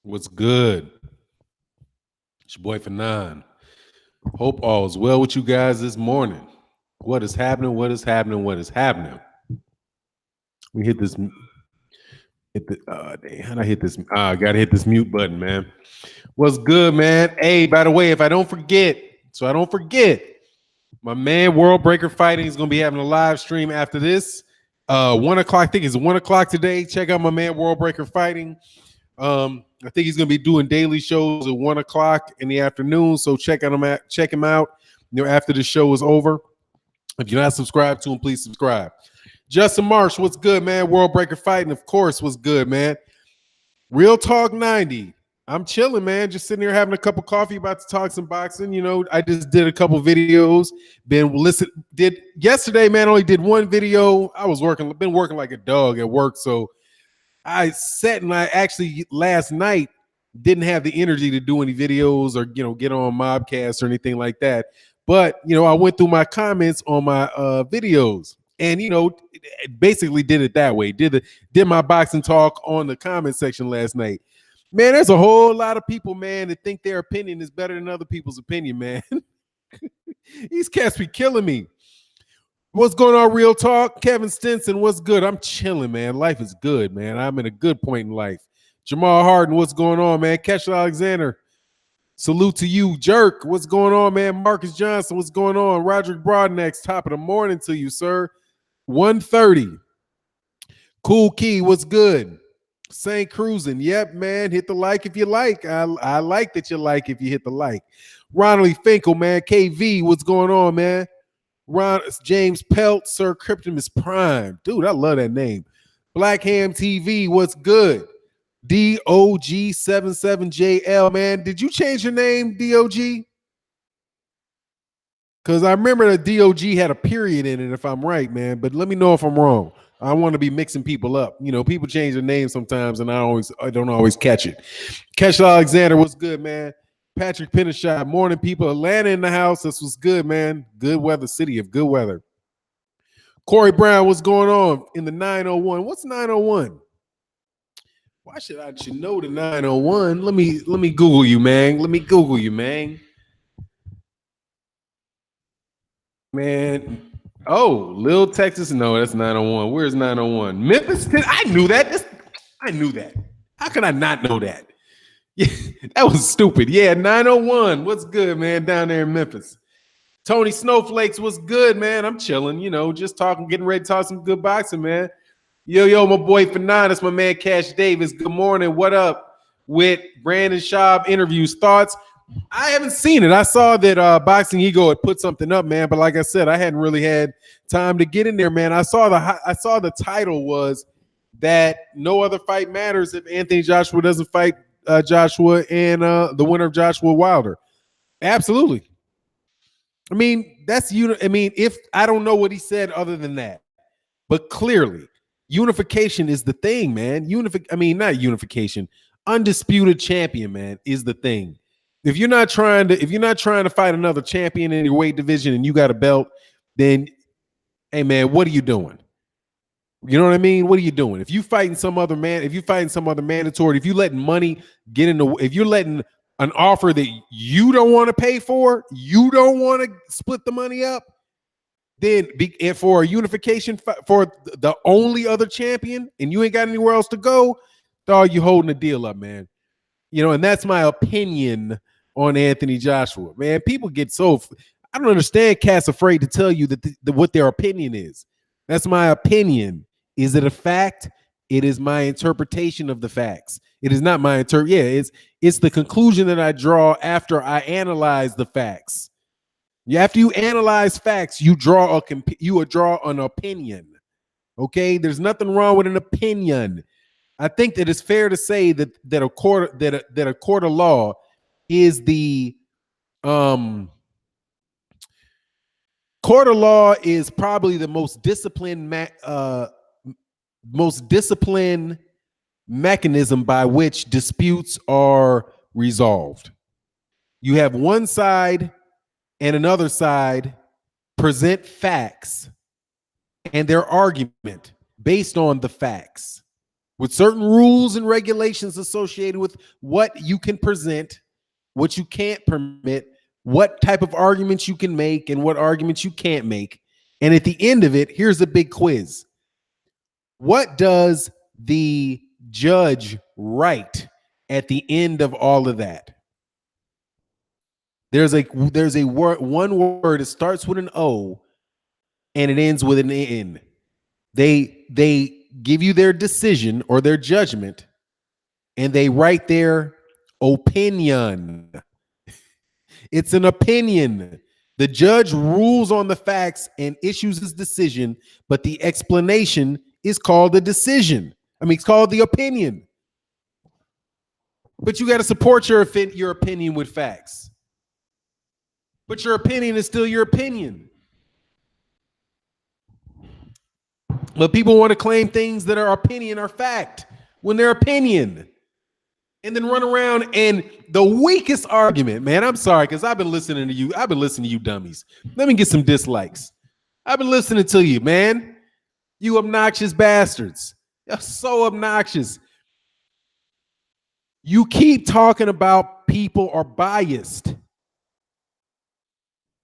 What's good? It's your boy Fannon. Hope all is well with you guys this morning. What is happening? What is happening? What is happening? We hit this. Hit the. Damn, how'd I hit this? I gotta hit this mute button, man. What's good, man? Hey, by the way, if I don't forget, so I don't forget, my man World Breaker Fighting is gonna be having a live stream after this. 1 o'clock. I think it's 1 o'clock today. Check out my man World Breaker Fighting. I think he's gonna be doing daily shows at 1 o'clock in the afternoon. So check him out. After the show is over. If you're not subscribed to him, please subscribe. Justin Marsh, what's good, man? World Breaker Fighting, of course, what's good, man? Real Talk 90. I'm chilling, man. Just sitting here having a cup of coffee, about to talk some boxing. I just did a couple videos. Did yesterday, man. Only did one video. Been working like a dog at work, so I sat and I actually last night didn't have the energy to do any videos or get on Mobcast or anything like that. But I went through my comments on my videos and basically did it that way. Did my boxing talk on the comment section last night. Man, there's a whole lot of people, man, that think their opinion is better than other people's opinion, man. These cats be killing me. What's going on, Real Talk? Kevin Stinson, what's good? I'm chilling, man. Life is good, man. I'm in a good point in life. Jamal Harden, what's going on, man? Kesha Alexander, salute to you. Jerk, what's going on, man? Marcus Johnson, what's going on? Roderick Broadnex, top of the morning to you, sir. 1:30. Cool Key, what's good? Saint Cruising, yep, man. Hit the like if you like. I like that you like if you hit the like. Ronald Finkel, man. KV, what's going on, man? James Pelt, Sir Cryptimus Prime. Dude, I love that name. Black Ham TV, what's good? DOG77JL, man. Did you change your name, DOG? Because I remember the DOG had a period in it, if I'm right, man. But let me know if I'm wrong. I want to be mixing people up. People change their names sometimes, and I don't always catch it. Kesha Alexander, what's good, man? Patrick Penishot, morning, people. Atlanta in the house. This was good, man. Good weather, city of good weather. Corey Brown, what's going on in the 901? What's 901? Why should I know the 901? Let me Google you, man. Man. Oh, Lil Texas. No, that's 901. Where's 901? Memphis? I knew that. How could I not know that? Yeah, that was stupid. Yeah, 901. What's good, man? Down there in Memphis. Tony Snowflakes, what's good, man? I'm chilling, just talking, getting ready to talk some good boxing, man. Yo, my boy Fannon, that's my man Cash Davis. Good morning. What up with Brandon Schaub interviews? Thoughts? I haven't seen it. I saw that Boxing Ego had put something up, man. But like I said, I hadn't really had time to get in there, man. I saw the title was that no other fight matters if Anthony Joshua doesn't fight Joshua and the winner of Joshua Wilder. Absolutely. I mean, if I don't know what he said other than that, but clearly unification is the thing, man. Not unification. Undisputed champion, man, is the thing. If you're not trying to fight another champion in your weight division and you got a belt, then hey, man, what are you doing? You know what I mean? What are you doing? If you fighting some other mandatory, if you letting money get into, if you're letting an offer that you don't want to pay for, you don't want to split the money up, then for a unification for the only other champion and you ain't got anywhere else to go, dog, you holding the deal up, man. And that's my opinion on Anthony Joshua. Man, people get so, I don't understand cats afraid to tell you that what their opinion is. That's my opinion. Is it a fact? It is my interpretation of the facts. It is not my it's the conclusion that I draw after I analyze the facts. After you analyze facts, you draw an opinion. Okay? There's nothing wrong with an opinion. I think that it's fair to say that a court of law is the court of law is probably the most disciplined mechanism by which disputes are resolved. You have one side and another side present facts and their argument based on the facts. with certain rules and regulations associated with what you can present, what you can't permit, what type of arguments you can make, and what arguments you can't make. And at the end of it, here's a big quiz. What does the judge write at the end of all of that? There's a word, one word. It starts with an O and it ends with an N. They give you their decision or their judgment, and they write their opinion. It's an opinion. The judge rules on the facts and issues his decision, but the explanation is called a decision. I mean, it's called the opinion. But you got to support your opinion with facts. But your opinion is still your opinion. But people want to claim things that are opinion are fact when they're opinion. And then run around and the weakest argument, man, I'm sorry, because I've been listening to you. I've been listening to you dummies. Let me get some dislikes. I've been listening to you, man. You obnoxious bastards. You're so obnoxious. You keep talking about people are biased.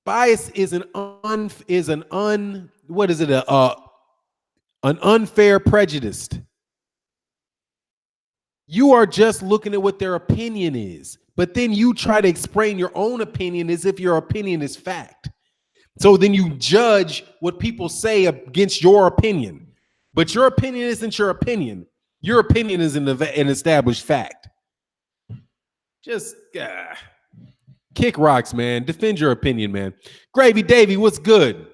Bias is an unfair prejudice. You are just looking at what their opinion is, but then you try to explain your own opinion as if your opinion is fact. So then you judge what people say against your opinion, but your opinion isn't your opinion. Your opinion is an established fact. Just kick rocks, man. Defend your opinion, man. Gravy Davy, what's good?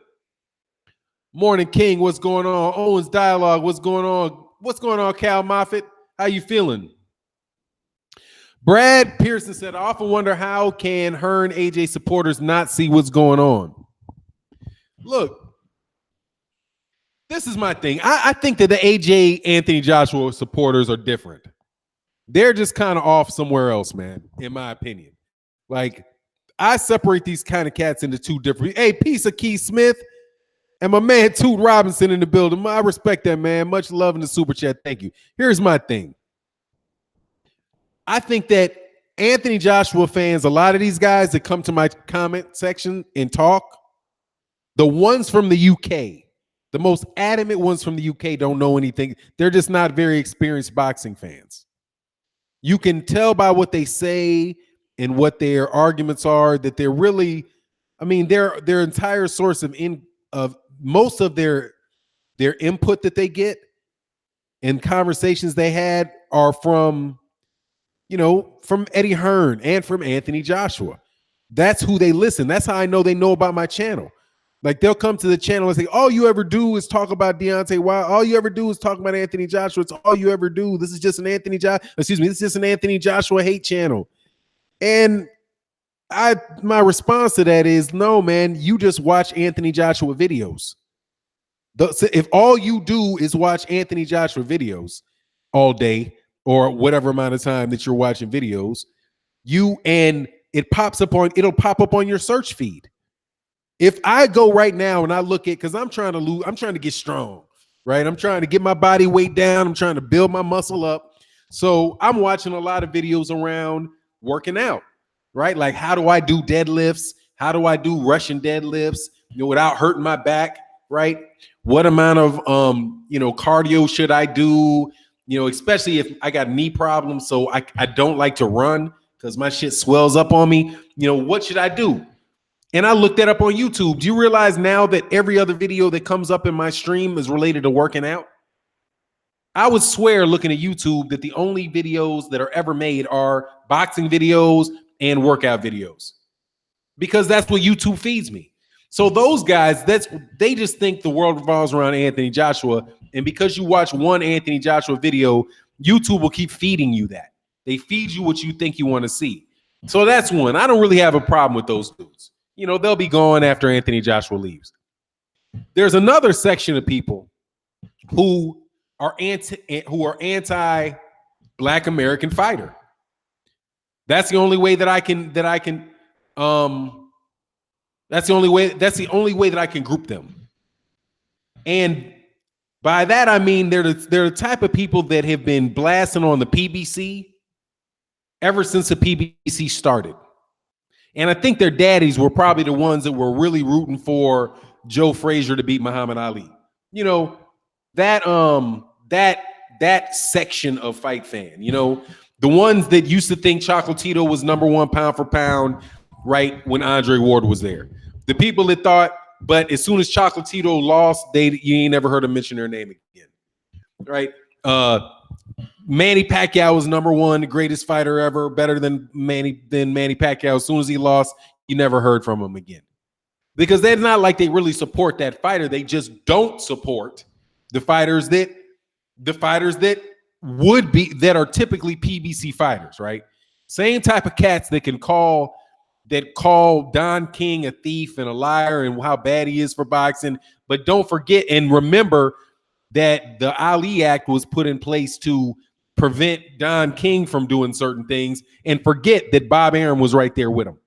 Morning King, what's going on? Owens Dialogue, what's going on? What's going on, Cal Moffitt? How you feeling? Brad Pearson said, I often wonder how can Hearn AJ supporters not see what's going on? Look, this is my thing. I think that the AJ Anthony Joshua supporters are different. They're just kind of off somewhere else, man, in my opinion. Like, I separate these kind of cats into two different. Hey, piece of Keith Smith and my man Toot Robinson in the building. I respect that, man. Much love in the super chat. Thank you. Here's my thing. I think that Anthony Joshua fans, a lot of these guys that come to my comment section and talk, the ones from the UK, the most adamant ones from the UK don't know anything. They're just not very experienced boxing fans. You can tell by what they say and what their arguments are that they're really, I mean, their entire source of most of their input that they get and conversations they had are from, from Eddie Hearn and from Anthony Joshua. That's who they listen. That's how I know they know about my channel. Like, they'll come to the channel and say, all you ever do is talk about Deontay Wilder. All you ever do is talk about Anthony Joshua. It's all you ever do. This is just an Anthony Joshua hate channel. And my response to that is, no, man, you just watch Anthony Joshua videos. If all you do is watch Anthony Joshua videos all day or whatever amount of time that you're watching videos, it'll pop up on your search feed. If I go right now and I look at, because I'm trying to get strong, right? I'm trying to get my body weight down. I'm trying to build my muscle up. So I'm watching a lot of videos around working out, right? Like, how do I do deadlifts? How do I do Russian deadlifts, without hurting my back, right? What amount of, cardio should I do? Especially if I got knee problems. So I don't like to run because my shit swells up on me. What should I do? And I looked that up on YouTube. Do you realize now that every other video that comes up in my stream is related to working out? I would swear, looking at YouTube, that the only videos that are ever made are boxing videos and workout videos, because that's what YouTube feeds me. So those guys, they just think the world revolves around Anthony Joshua. And because you watch one Anthony Joshua video, YouTube will keep feeding you that. They feed you what you think you want to see. So that's one. I don't really have a problem with those dudes. They'll be gone after Anthony Joshua leaves. There's another section of people who are anti-Black American fighter. That's the only way that I can that's the only way that I can group them. And By that, I mean they're the type of people that have been blasting on the PBC ever since the PBC started. And I think their daddies were probably the ones that were really rooting for Joe Frazier to beat Muhammad Ali. You know, that section of fight fan, you know, the ones that used to think Chocolatito was #1 pound for pound, right, when Andre Ward was there. The people that thought, but as soon as Chocolatito lost, you ain't never heard them mention their name again. Right? Manny Pacquiao was #1, the greatest fighter ever, better than Manny Pacquiao. As soon as he lost, you never heard from him again. Because they're not like they really support that fighter. They just don't support the fighters that would be, that are typically PBC fighters, right? Same type of cats that call Don King a thief and a liar and how bad he is for boxing. But don't forget and remember that the Ali Act was put in place to prevent Don King from doing certain things, and forget that Bob Arum was right there with him.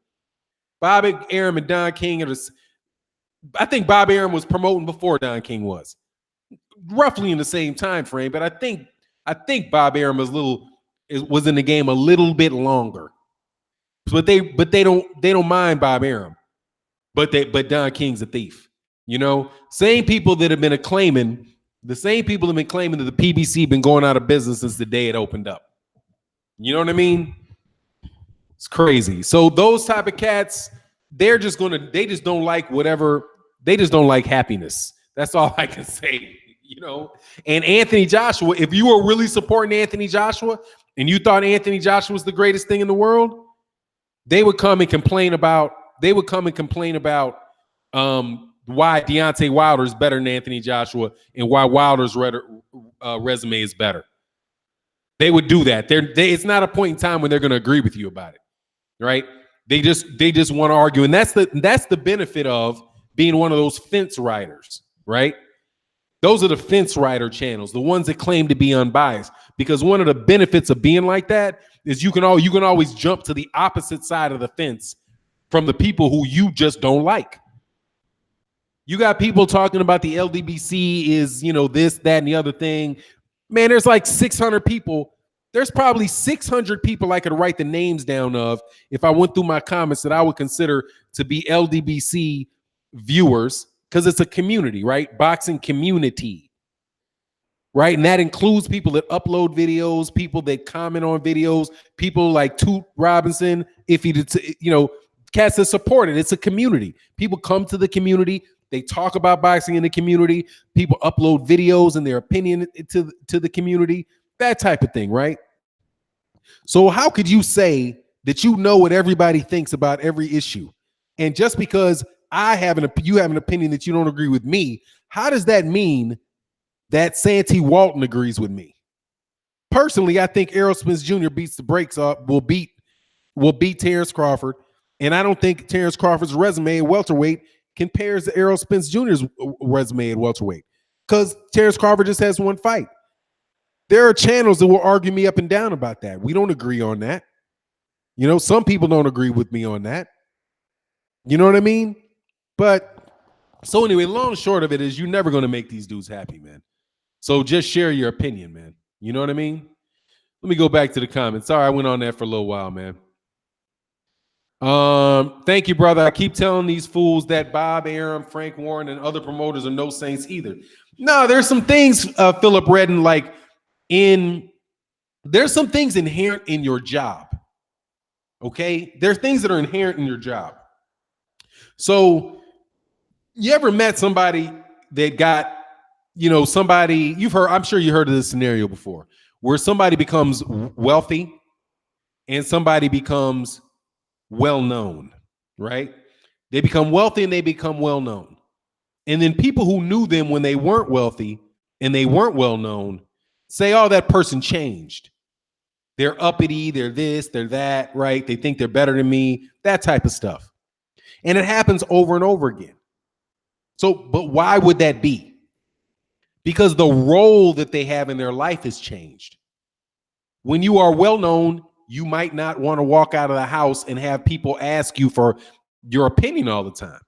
Bob Arum and Don King I think Bob Arum was promoting before Don King was, roughly in the same time frame. But I think Bob Arum was in the game a little bit longer. But they don't mind Bob Arum, but Don King's a thief. You know, same people that have been claiming that the PBC been going out of business since the day it opened up. You know what I mean? It's crazy. So those type of cats, they just don't like whatever. They just don't like happiness. That's all I can say. You know, and Anthony Joshua, if you were really supporting Anthony Joshua and you thought Anthony Joshua was the greatest thing in the world, they would come and complain about why Deontay Wilder is better than Anthony Joshua and why Wilder's resume is better. They would do that. It's not a point in time when they're going to agree with you about it, right? They just want to argue, and that's the benefit of being one of those fence riders, right? Those are the fence rider channels, the ones that claim to be unbiased. Because one of the benefits of being like that is you can always jump to the opposite side of the fence from the people who you just don't like. You got people talking about the LDBC is, you know, this, that, and the other thing. Man, there's like 600 people. There's probably 600 people I could write the names down of if I went through my comments that I would consider to be LDBC viewers, because it's a community, right? Boxing community, right? And that includes people that upload videos, people that comment on videos, people like Toot Robinson, if he did, you know, cats that support it. It's a community. People come to the community. They talk about boxing in the community. People upload videos and their opinion to the community, that type of thing, right? So how could you say that you know what everybody thinks about every issue? And just because you have an opinion that you don't agree with me, how does that mean that Santee Walton agrees with me? Personally, I think Errol Spence Jr. beats the brakes up, will beat Terrence Crawford. And I don't think Terrence Crawford's resume at welterweight compares to Errol Spence Jr.'s resume at welterweight, because Terrence Crawford just has one fight. There are channels that will argue me up and down about that. We don't agree on that. You know, some people don't agree with me on that. You know what I mean? But so anyway, long and short of it is you're never going to make these dudes happy, man. So just share your opinion, man. You know what I mean? Let me go back to the comments. Sorry, I went on that for a little while, man. Thank you, brother. I keep telling these fools that Bob Arum, Frank Warren, and other promoters are no saints either. No, there's some things, Philip Redden, there's some things inherent in your job. Okay? There are things that are inherent in your job. So you ever met somebody that got, you know, I'm sure you heard of this scenario before, where somebody becomes wealthy and somebody becomes well-known, right? They become wealthy and they become well-known. And then people who knew them when they weren't wealthy and they weren't well-known say, oh, that person changed. They're uppity, they're this, they're that, right? They think they're better than me, that type of stuff. And it happens over and over again. So, but why would that be? Because the role that they have in their life has changed. When you are well-known, you might not want to walk out of the house and have people ask you for your opinion all the time.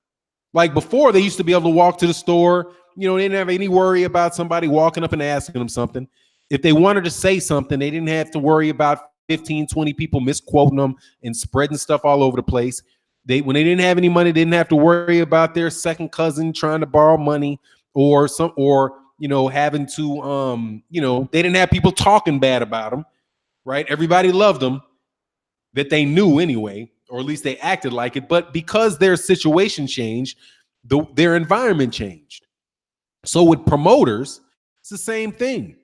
Like before, they used to be able to walk to the store they didn't have any worry about somebody walking up and asking them something. If they wanted to say something, they didn't have to worry about 15, 20 people misquoting them and spreading stuff all over the place. When they didn't have any money, they didn't have to worry about their second cousin trying to borrow money or having to, they didn't have people talking bad about them, right? Everybody loved them that they knew anyway, or at least they acted like it. But because their situation changed, their environment changed. So with promoters, it's the same thing.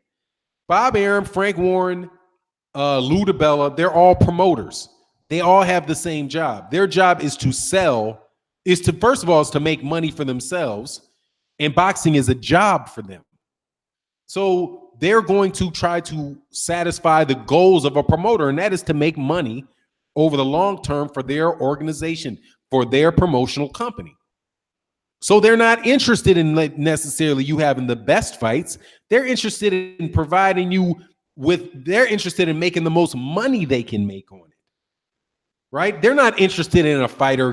Bob Arum, Frank Warren, Lou DiBella, they're all promoters. They all have the same job. Their job is to sell, first of all, is to make money for themselves. And boxing is a job for them. So they're going to try to satisfy the goals of a promoter, and that is to make money over the long term for their organization, for their promotional company. So they're not interested in necessarily you having the best fights. They're interested in providing you they're interested in making the most money they can make on it. Right? They're not interested in a fighter,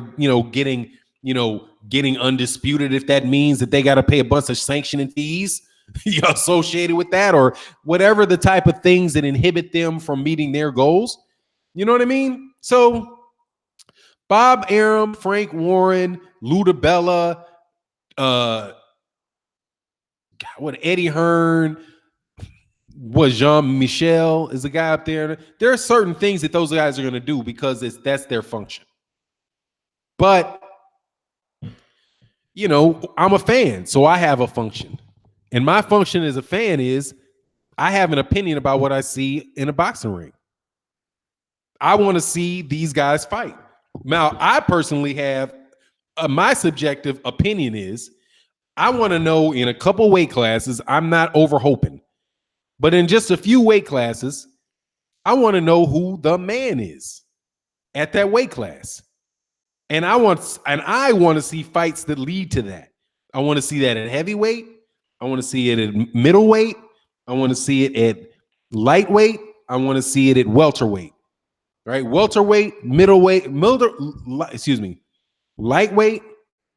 getting undisputed if that means that they got to pay a bunch of sanctioning fees associated with that, or whatever the type of things that inhibit them from meeting their goals. You know what I mean? So Bob Arum, Frank Warren, Lou DiBella, Eddie Hearn, Jean-Michel is the guy up there. There are certain things that those guys are going to do because that's their function. But, I'm a fan, so I have a function. And my function as a fan is I have an opinion about what I see in a boxing ring. I want to see these guys fight. Now, I personally have my subjective opinion is I want to know in a couple weight classes, I'm not over hoping, but in just a few weight classes, I want to know who the man is at that weight class. And I want to see fights that lead to that. I want to see that at heavyweight. I want to see it at middleweight. I want to see it at lightweight. I want to see it at welterweight. Right? Welterweight, lightweight,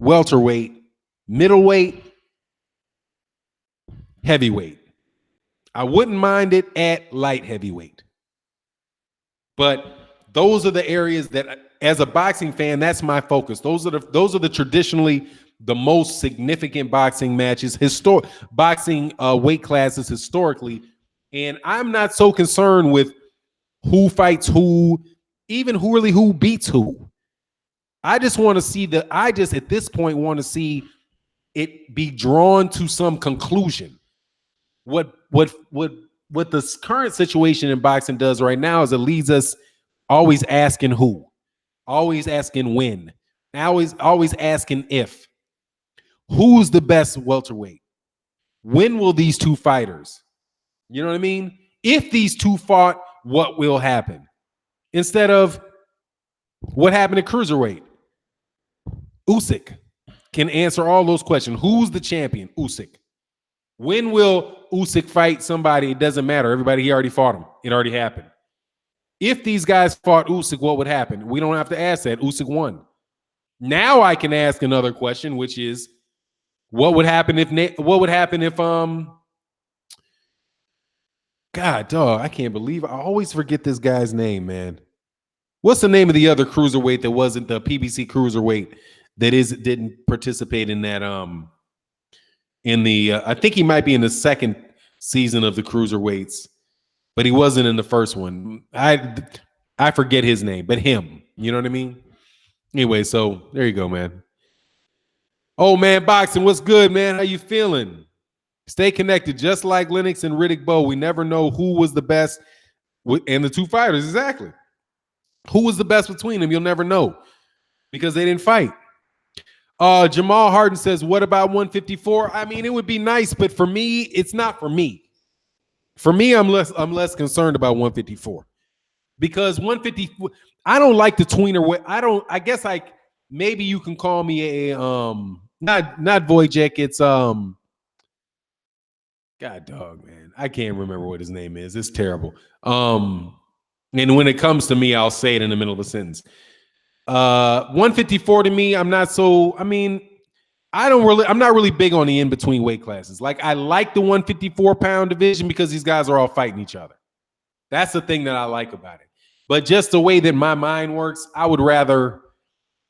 welterweight, middleweight, heavyweight. I wouldn't mind it at light heavyweight. But those are the areas that, as a boxing fan, that's my focus. Those are the traditionally the most significant boxing matches, boxing weight classes historically. And I'm not so concerned with who fights who, even who beats who. I just want to see at this point want to see it be drawn to some conclusion. What the current situation in boxing does right now is it leads us always asking who, always asking when, always asking if. Who's the best welterweight? When will these two fighters? You know what I mean? If these two fought, what will happen? Instead of what happened at cruiserweight. Usyk can answer all those questions. Who's the champion? Usyk. When will Usyk fight somebody? It doesn't matter. He already fought him. It already happened. If these guys fought Usyk, what would happen? We don't have to ask that. Usyk won. Now I can ask another question, which is, what would happen if God, dog, I can't believe I always forget this guy's name, man. What's the name of the other cruiserweight that wasn't the PBC cruiserweight that didn't participate in that I think he might be in the second season of the cruiserweights, but he wasn't in the first one. I forget his name, but him, you know what I mean? Anyway, so there you go, man. Oh, man, boxing, what's good, man? How you feeling? Stay connected. Just like Lennox and Riddick Bowe, we never know who was the best and the two fighters. Exactly. Who was the best between them? You'll never know because they didn't fight. Jamal Harden says, what about 154? I mean, it would be nice, but for me, it's not for me. For me, I'm less concerned about 154 because 154, I don't like the tweener way. I guess maybe you can call me a not Wojciech, it's God dog, man. I can't remember what his name is. It's terrible. And when it comes to me, I'll say it in the middle of a sentence. 154 to me, I'm not so, I mean, I'm not really big on the in-between weight classes. Like, I like the 154-pound division because these guys are all fighting each other. That's the thing that I like about it. But just the way that my mind works, I would rather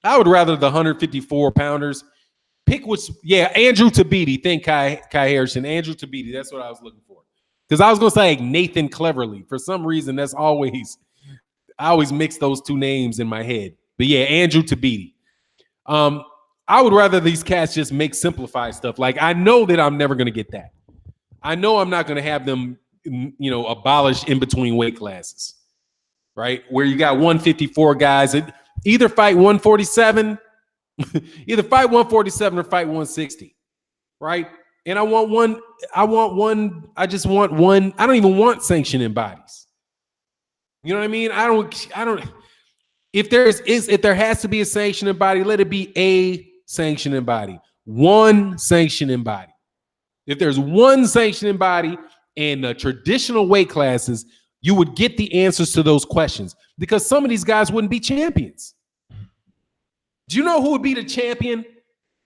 the 154-pounders pick which. Yeah, Andrew Tabiti. Thank Kai Harrison. Andrew Tabiti. That's what I was looking for. Because I was going to say like Nathan Cleverly. For some reason, I always mix those two names in my head. But yeah, Andrew Tabiti. I would rather these cats just make simplified stuff. Like, I know that I'm never going to get that. I know I'm not going to have them, abolish in between weight classes, right? Where you got 154 guys that either fight 147, or fight 160, right? And I just want one. I don't even want sanctioning bodies. You know what I mean? I don't. If there has to be a sanctioning body, let it be a sanctioning body. One sanctioning body. If there's one sanctioning body in the traditional weight classes, you would get the answers to those questions because some of these guys wouldn't be champions. Do you know who would be the champion?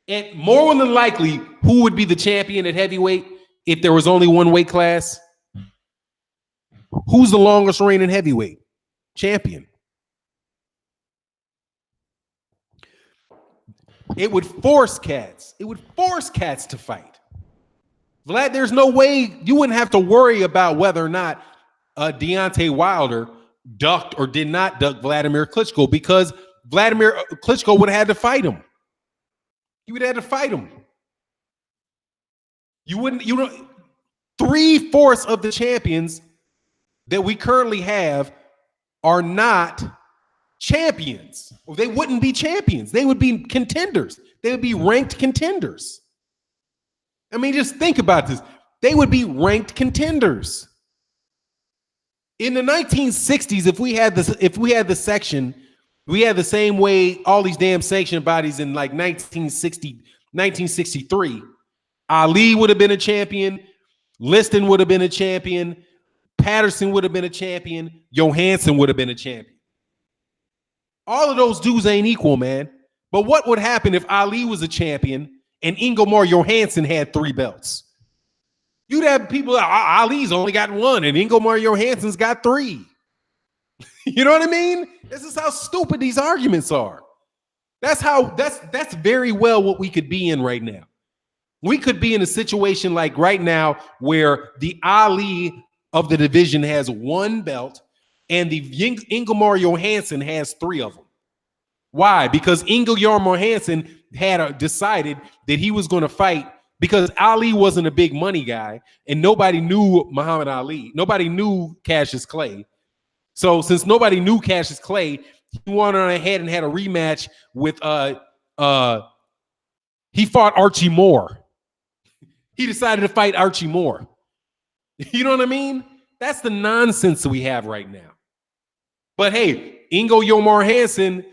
And more than likely, who would be the champion at heavyweight if there was only one weight class? Who's the longest reigning heavyweight champion? It would force cats. It would force cats to fight. Vlad, there's no way you wouldn't have to worry about whether or not Deontay Wilder ducked or did not duck Vladimir Klitschko because Vladimir Klitschko would have had to fight him. He would have had to fight him. You wouldn't, 3/4 of the champions that we currently have are not champions. They wouldn't be champions. They would be contenders. They would be ranked contenders. I mean, just think about this. They would be ranked contenders. In the 1960s, if we had the section, we had the same way all these damn sanctioned bodies in like 1963. Ali would have been a champion. Liston would have been a champion. Patterson would have been a champion. Johansson would have been a champion. All of those dudes ain't equal, man. But what would happen if Ali was a champion and Ingemar Johansson had 3 belts? You'd have people, Ali's only got 1 and Ingemar Johansson's got 3. You know what I mean? This is how stupid these arguments are. That's very well what we could be in right now. We could be in a situation like right now where the Ali of the division has 1 belt and the Ingemar Johansson has 3 of them. Why? Because Ingemar Johansson had decided that he was going to fight because Ali wasn't a big money guy and nobody knew Muhammad Ali. Nobody knew Cassius Clay. So since nobody knew Cassius Clay, he went on ahead and had a rematch with he fought Archie Moore. He decided to fight Archie Moore. You know what I mean? That's the nonsense that we have right now. But hey, Ingo Johansson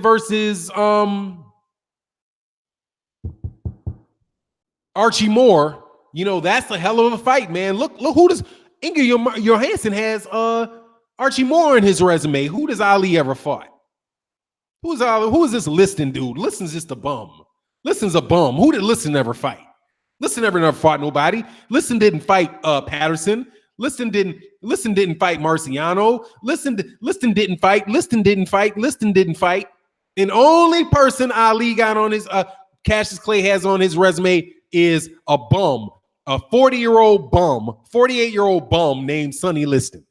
versus Archie Moore, that's a hell of a fight, man. Look who does Ingo Johansson has Archie Moore in his resume. Who does Ali ever fought? Who is this Liston dude? Liston's just a bum. Liston's a bum. Who did Liston ever fight? Liston never fought nobody. Liston didn't fight Patterson. Liston didn't fight Marciano. Liston didn't fight. And only person Ali got on his Cassius Clay has on his resume is a bum, a 40-year-old bum, 48-year-old bum named Sonny Liston.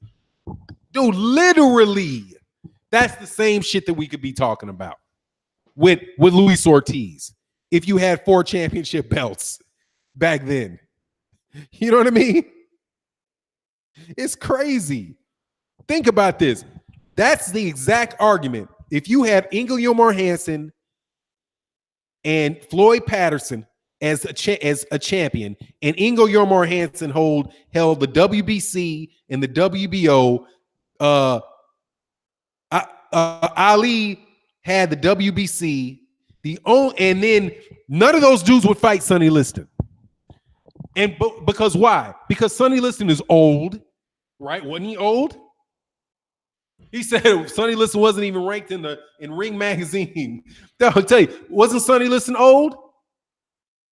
Dude, literally, that's the same shit that we could be talking about with Luis Ortiz. If you had 4 championship belts back then, you know what I mean? It's crazy. Think about this. That's the exact argument. If you have Ingemar Johansson and Floyd Patterson as a champion, and Ingemar Johansson held the WBC and the WBO, Ali had the WBC. And then none of those dudes would fight Sonny Liston. And because why? Because Sonny Liston is old, right? Wasn't he old? He said Sonny Liston wasn't even ranked in Ring Magazine. I'll tell you, wasn't Sonny Liston old?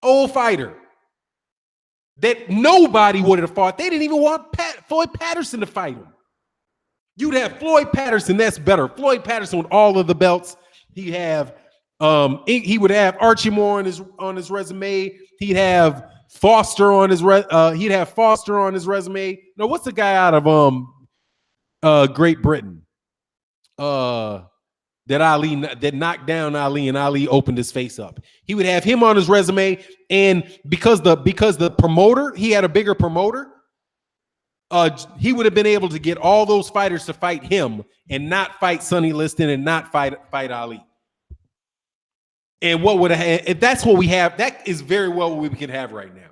Old fighter that nobody would have fought. They didn't even want Floyd Patterson to fight him. You'd have Floyd Patterson. That's better. Floyd Patterson with all of the belts. He would have Archie Moore on his resume. He'd have Foster on his resume. No, what's the guy out of Great Britain? That knocked down Ali and Ali opened his face up. He would have him on his resume, and because the promoter, he had a bigger promoter, he would have been able to get all those fighters to fight him and not fight Sonny Liston and not fight Ali. And what would have, if that's what we have, that is very well what we can have right now.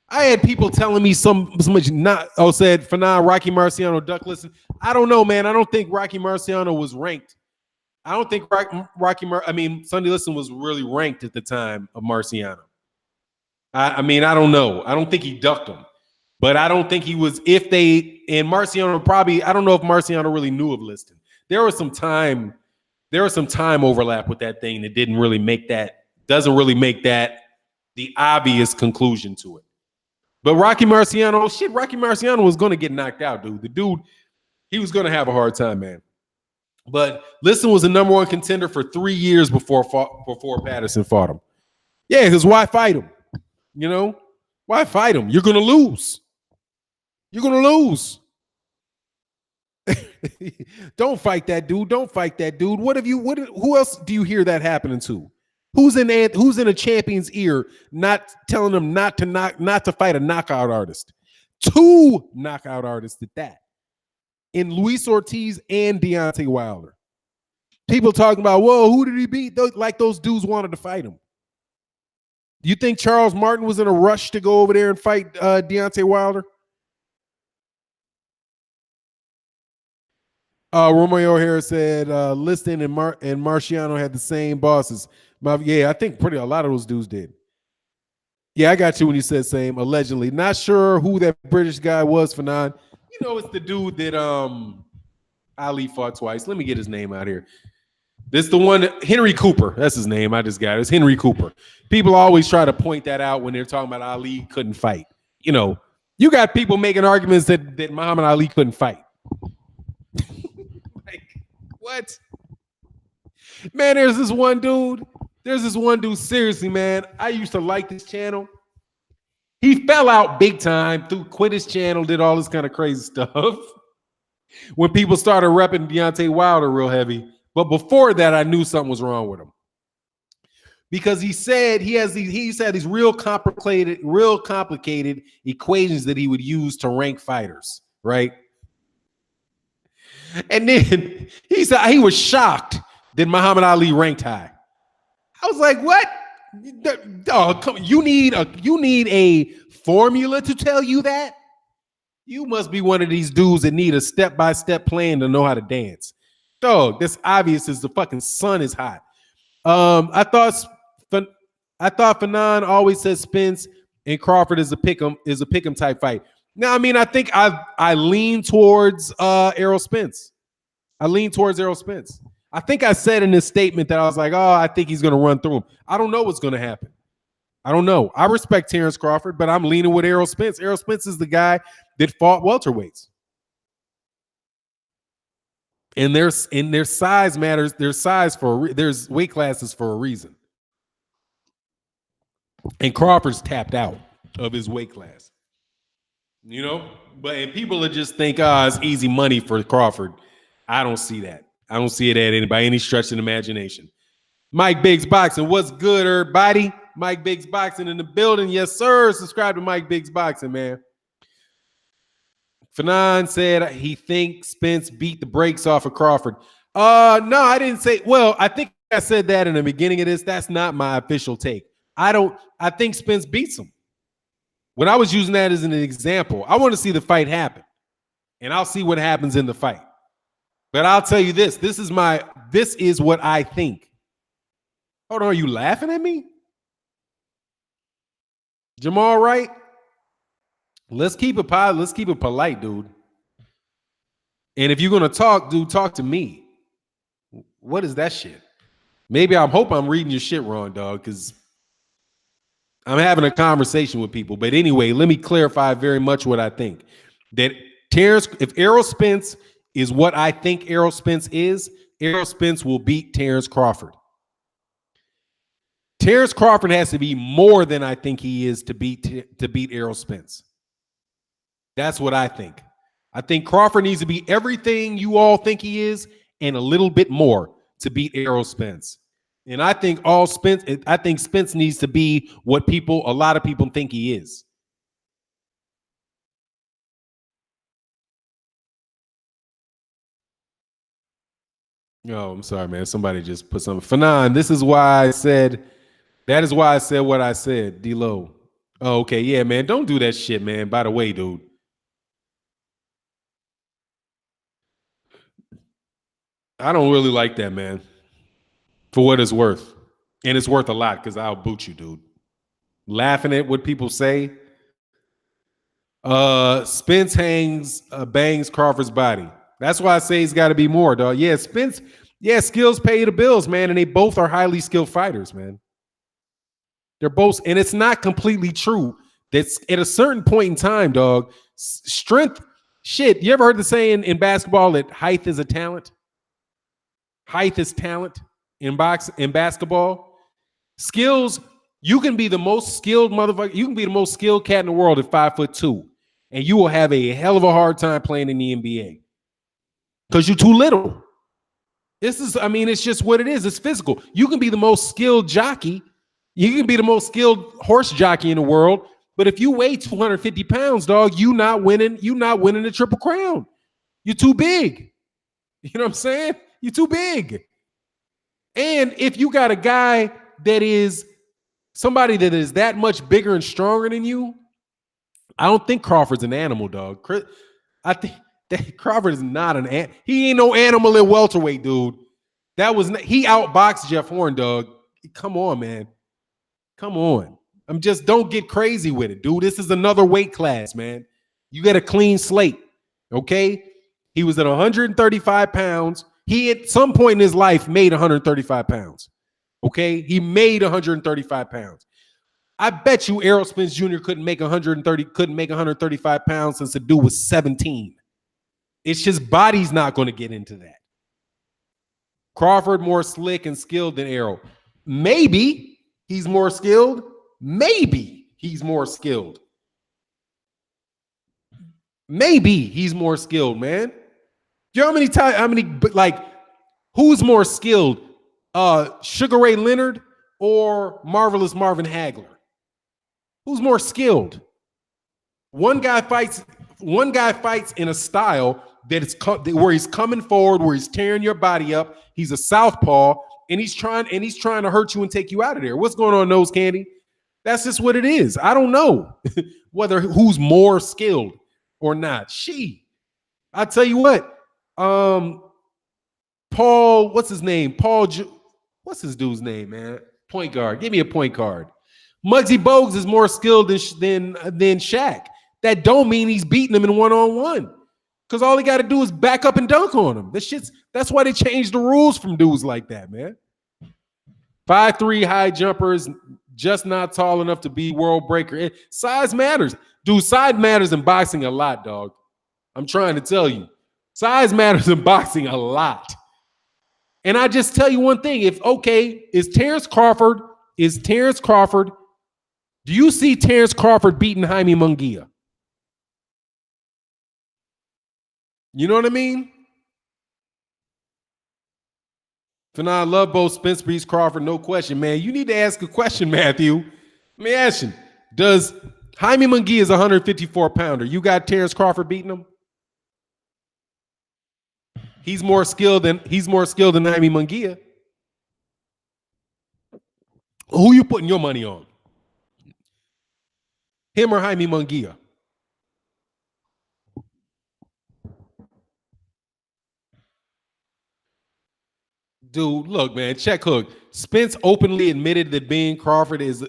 I had people telling me said Fannon, Rocky Marciano, Duck Liston. I don't know, man. I don't think Rocky Marciano was ranked. I don't think Sonny Liston was really ranked at the time of Marciano. I don't know. I don't think he ducked him, but I don't think he was. Marciano probably, I don't know if Marciano really knew of Liston. There was some time overlap with that thing that doesn't really make that the obvious conclusion to it. But Rocky Marciano was going to get knocked out, dude. The dude, he was going to have a hard time, man. But Liston was the number one contender for 3 years before Patterson fought him. Yeah, because why fight him? You know? Why fight him? You're going to lose. You're going to lose. Don't fight that dude. Don't fight that dude. Who else do you hear that happening to? Who's in a champion's ear not telling them not to fight a knockout artist? 2 knockout artists at that. In Luis Ortiz and Deontay Wilder. People talking about, whoa, who did he beat? Like those dudes wanted to fight him. Do you think Charles Martin was in a rush to go over there and fight Deontay Wilder? Romeo Harris said Liston and Marciano had the same bosses. Yeah, I think a lot of those dudes did. Yeah, I got you when you said same, allegedly. Not sure who that British guy was, Fannon. You know, it's the dude that Ali fought twice. Let me get his name out here. This is the one, Henry Cooper. That's his name. I just got it. It's Henry Cooper. People always try to point that out when they're talking about Ali couldn't fight. You know, you got people making arguments that Muhammad Ali couldn't fight. Like, what? Man, there's this one dude. Seriously, man. I used to like this channel. He fell out big time, quit his channel, did all this kind of crazy stuff. When people started repping Deontay Wilder real heavy. But before that, I knew something was wrong with him. Because he said he used to have these real complicated equations that he would use to rank fighters, right? And then he said he was shocked that Muhammad Ali ranked high. I was like, what? Oh, you need a formula to tell you that? You must be one of these dudes that need a step-by-step plan to know how to dance. Dog, that's obvious as the fucking sun is hot. I thought Fannon always said Spence and Crawford is a pick'em type fight. Now, I mean, I think I lean towards Errol Spence. I think I said in this statement that I was like, oh, I think he's going to run through him. I don't know what's going to happen. I don't know. I respect Terrence Crawford, but I'm leaning with Errol Spence. Errol Spence is the guy that fought welterweights. And their size matters. There's weight classes for a reason. And Crawford's tapped out of his weight class. You know? And people just think, it's easy money for Crawford. I don't see that. I don't see it by any stretch of the imagination. Mike Biggs Boxing, what's good, everybody? Mike Biggs Boxing in the building. Yes, sir. Subscribe to Mike Biggs Boxing, man. Fannon said he thinks Spence beat the brakes off of Crawford. No, I didn't say. Well, I think I said that in the beginning of this. That's not my official take. I think Spence beats him. When I was using that as an example, I want to see the fight happen. And I'll see what happens in the fight. But I'll tell you this. This is what I think. Hold on, are you laughing at me? Jamal Wright? Let's keep it polite, dude. And if you're gonna talk, dude, talk to me. What is that shit? Maybe I hope I'm reading your shit wrong, dog, because I'm having a conversation with people. But anyway, let me clarify very much what I think. That if Errol Spence is what I think Errol Spence is, Errol Spence will beat Terrence Crawford. Terrence Crawford has to be more than I think he is to beat Errol Spence. That's what I think. I think Crawford needs to be everything you all think he is and a little bit more to beat Errol Spence. And I think Spence needs to be what a lot of people think he is. Oh, I'm sorry, man. Somebody just put something. Fannon, that is why I said what I said, D-Lo. Oh, okay. Yeah, man. Don't do that shit, man. By the way, dude. I don't really like that, man. For what it's worth. And it's worth a lot because I'll boot you, dude. Laughing at what people say. Spence bangs Crawford's body. That's why I say he's got to be more, dog. Yeah, Spence, skills pay the bills, man. And they both are highly skilled fighters, man. They're both, and it's not completely true. That's at a certain point in time, dog. Strength, shit. You ever heard the saying in basketball that height is a talent? Height is talent in basketball. Skills, you can be the most skilled motherfucker. You can be the most skilled cat in the world at 5'2", and you will have a hell of a hard time playing in the NBA because you're too little. It's just what it is. It's physical. You can be the most skilled jockey. You can be the most skilled horse jockey in the world, but if you weigh 250 pounds, dog, you not winning the Triple Crown. You're too big. You know what I'm saying? You're too big. And if you got a guy that is somebody that is that much bigger and stronger than you, I don't think Crawford's an animal, dog. I think that Crawford is not an animal. He ain't no animal at welterweight, dude. He outboxed Jeff Horn, dog. Come on, man. Come on. Don't get crazy with it, dude. This is another weight class, man. You get a clean slate, okay? He was at 135 pounds. He, at some point in his life, made 135 pounds, okay? He made 135 pounds. I bet you Errol Spence Jr. couldn't make 135 pounds since the dude was 17. It's just body's not going to get into that. Crawford more slick and skilled than Errol. Maybe he's more skilled. Maybe he's more skilled. Maybe he's more skilled, man. You know who's more skilled? Sugar Ray Leonard or Marvelous Marvin Hagler? Who's more skilled? One guy fights in a style where he's coming forward, where he's tearing your body up. He's a southpaw, and he's trying to hurt you and take you out of there. What's going on, Nose Candy? That's just what it is. I don't know who's more skilled or not. I tell you what, Paul, what's his name? What's his dude's name, man? Point guard. Give me a point guard. Muggsy Bogues is more skilled than Shaq. That don't mean he's beating him in one-on-one. Because all he got to do is back up and dunk on him. That's why they changed the rules from dudes like that, man. 5'3" high jumpers, just not tall enough to be world breaker. Size matters. Dude, size matters in boxing a lot, dog. I'm trying to tell you. Size matters in boxing a lot. And I just tell you one thing. Is Terrence Crawford, do you see Terrence Crawford beating Jaime Munguia? You know what I mean? I love both Spence beats Crawford, no question, man. You need to ask a question, Matthew. Let me ask you. Does Jaime Munguia is a 154-pounder? You got Terrence Crawford beating him? He's more skilled than Jaime Munguia. Who you putting your money on? Him or Jaime Munguia? Dude, look, man, check hook. Spence openly admitted that Crawford is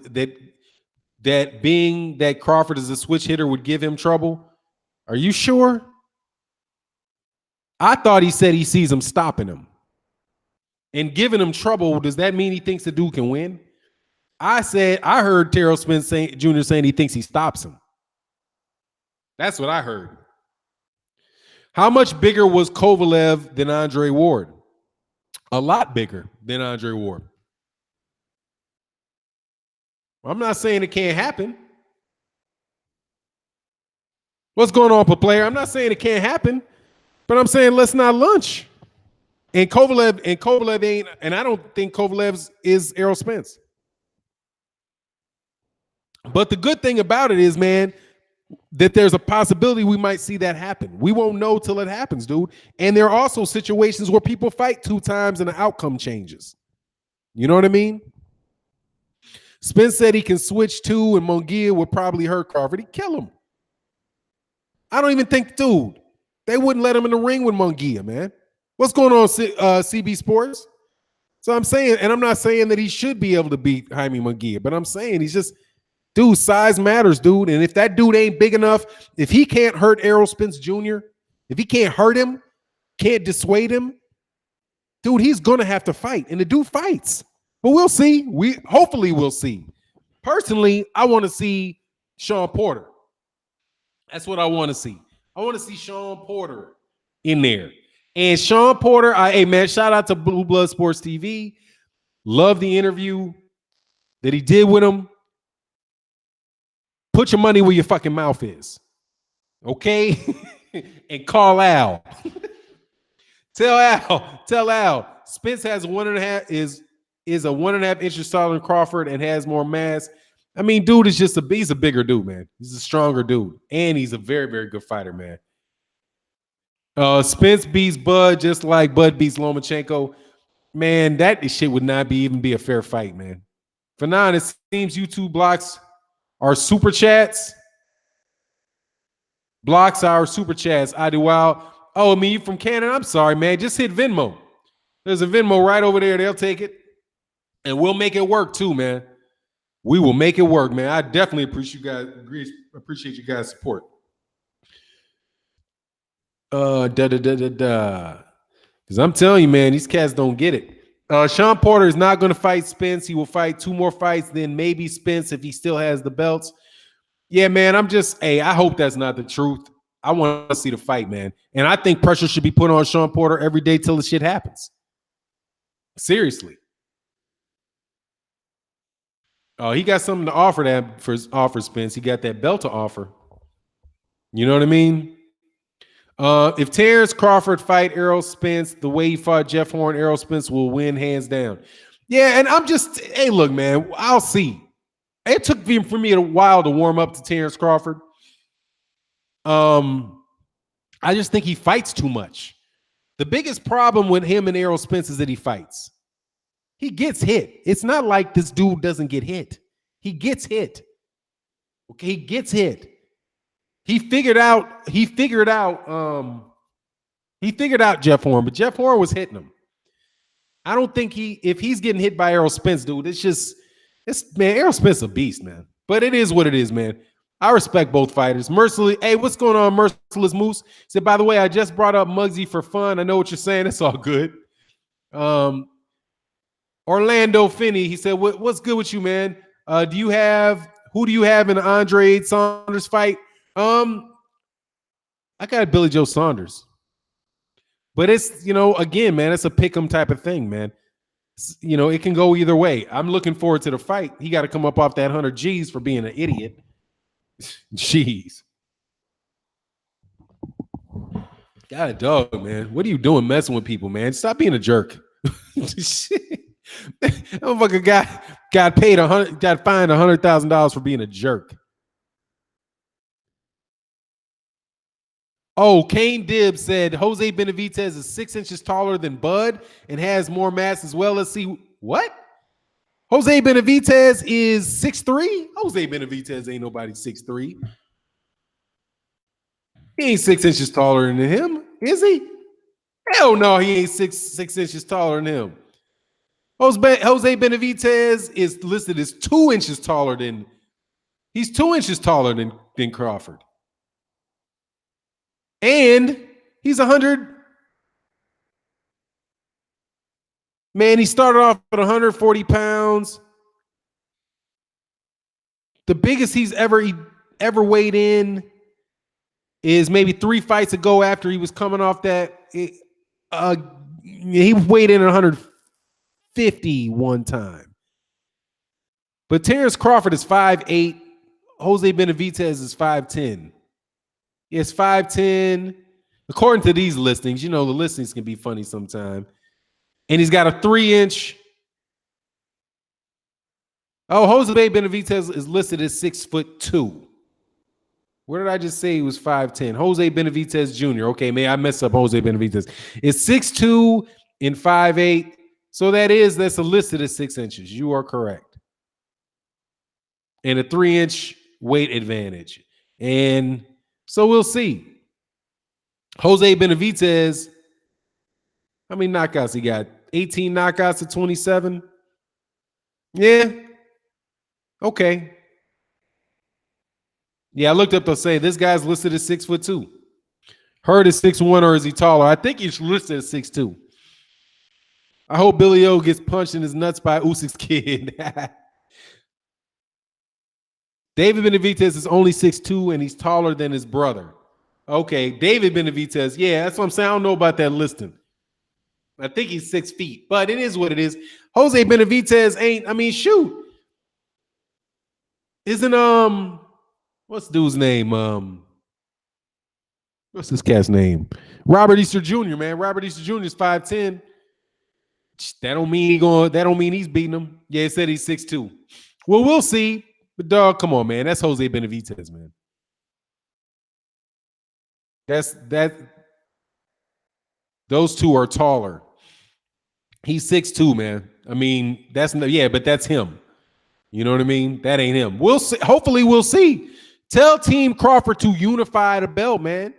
a switch hitter would give him trouble. Are you sure? I thought he said he sees him stopping him and giving him trouble. Does that mean he thinks the dude can win? I heard Terrell Spence Jr. saying he thinks he stops him. That's what I heard. How much bigger was Kovalev than Andre Ward? A lot bigger than Andre Ward. I'm not saying it can't happen. What's going on, player? I'm not saying it can't happen, but I'm saying let's not lunch. And Kovalev ain't, and I don't think Kovalev is Errol Spence. But the good thing about it is, man, that there's a possibility we might see that happen. We won't know till it happens, dude. And there are also situations where people fight 2 times and the outcome changes. You know what I mean? Spence said he can switch too, and Munguia would probably hurt Crawford. He'd kill him. I don't even think, dude, they wouldn't let him in the ring with Munguia, man. What's going on, CB Sports? So I'm saying, and I'm not saying that he should be able to beat Jaime Munguia, but I'm saying he's just, dude, size matters, dude. And if that dude ain't big enough, if he can't hurt Errol Spence Jr., if he can't hurt him, can't dissuade him, dude, he's going to have to fight. And the dude fights. But we'll see. Hopefully we'll see. Personally, I want to see Sean Porter. That's what I want to see. I want to see Sean Porter in there. And Sean Porter, hey, man, shout out to Blue Blood Sports TV. Love the interview that he did with him. Put your money where your fucking mouth is. Okay? And call Al. Tell Al. Spence has 1.5 is a 1.5 inches taller than Crawford and has more mass. I mean, dude is just he's a bigger dude, man. He's a stronger dude. And he's a very, very good fighter, man. Spence beats Bud just like Bud beats Lomachenko. Man, that shit would not even be a fair fight, man. Fannon, it seems YouTube blocks are super chats. Blocks are super chats. I do wow. Oh, I mean, you from Canada? I'm sorry, man. Just hit Venmo. There's a Venmo right over there. They'll take it. And we'll make it work too, man. We will make it work, man. I definitely appreciate you guys' support. Because I'm telling you, man, these cats don't get it. Sean Porter is not going to fight Spence. He will fight 2 more fights, then maybe Spence if he still has the belts. Yeah, man, I hope that's not the truth. I want to see the fight, man. And I think pressure should be put on Sean Porter every day till the shit happens. Seriously. He got something to offer Spence. He got that belt to offer. You know what I mean? If Terrence Crawford fight Errol Spence the way he fought Jeff Horn, Errol Spence will win hands down. Yeah, and hey, look, man, I'll see. It took for me a while to warm up to Terrence Crawford. I just think he fights too much. The biggest problem with him and Errol Spence is that he fights. He gets hit. It's not like this dude doesn't get hit. He gets hit. Okay, he gets hit. He figured out Jeff Horn, but Jeff Horn was hitting him. I don't think if he's getting hit by Errol Spence, dude, man, Errol Spence is a beast, man. But it is what it is, man. I respect both fighters. Hey, what's going on, Merciless Moose? Said, by the way, I just brought up Muggsy for fun. I know what you're saying. It's all good. Orlando Finney, he said, what's good with you, man? Who do you have in the Andre Saunders fight? I got Billy Joe Saunders. But it's, again, man, it's a pick'em type of thing, man. It can go either way. I'm looking forward to the fight. He got to come up off that 100 G's for being an idiot. Jeez. God, a dog, man. What are you doing messing with people, man? Stop being a jerk. That motherfucker got fined $100,000 for being a jerk. Oh, Kane Dibbs said Jose Benavidez is 6 inches taller than Bud and has more mass as well. Let's see. What? Jose Benavidez is 6'3"? Jose Benavidez ain't nobody 6'3". He ain't 6 inches taller than him, is he? Hell no, he ain't six inches taller than him. Jose Benavidez is listed as 2 inches taller than. He's 2 inches taller than Crawford. And he's 100. Man, he started off at 140 pounds. The biggest he's ever weighed in is maybe 3 fights ago after he was coming off that. He weighed in at 150 one time. But Terrence Crawford is 5'8". Jose Benavidez is 5'10". It's 5'10". According to these listings, the listings can be funny sometimes. And he's got a 3-inch. Oh, Jose Benavidez is listed as 6'2". Where did I just say he was 5'10"? Jose Benavidez Jr. Okay, man, I messed up Jose Benavidez. It's 6'2" and 5'8". So that's listed as 6 inches. You are correct. And a 3-inch weight advantage. And so we'll see. Jose Benavidez, how many knockouts he got? 18 knockouts to 27? Yeah. Okay. Yeah, I looked up to say this guy's listed as 6'2". Hurd is 6'1", or is he taller? I think he's listed as 6'2". I hope Billy O gets punched in his nuts by Usyk's kid. David Benavidez is only 6'2", and he's taller than his brother. Okay, David Benavidez. Yeah, that's what I'm saying. I don't know about that listing. I think he's 6 feet, but it is what it is. Jose Benavidez ain't, shoot. Isn't, what's the dude's name? What's this cat's name? Robert Easter Jr., man. Robert Easter Jr. is 5'10". That don't mean he's beating him. Yeah, it said he's 6'2". Well, we'll see. But dog, come on, man. That's Jose Benavidez, man. Those two are taller. He's 6'2", man. But that's him. You know what I mean? That ain't him. We'll see. Hopefully we'll see. Tell Team Crawford to unify the belt, man.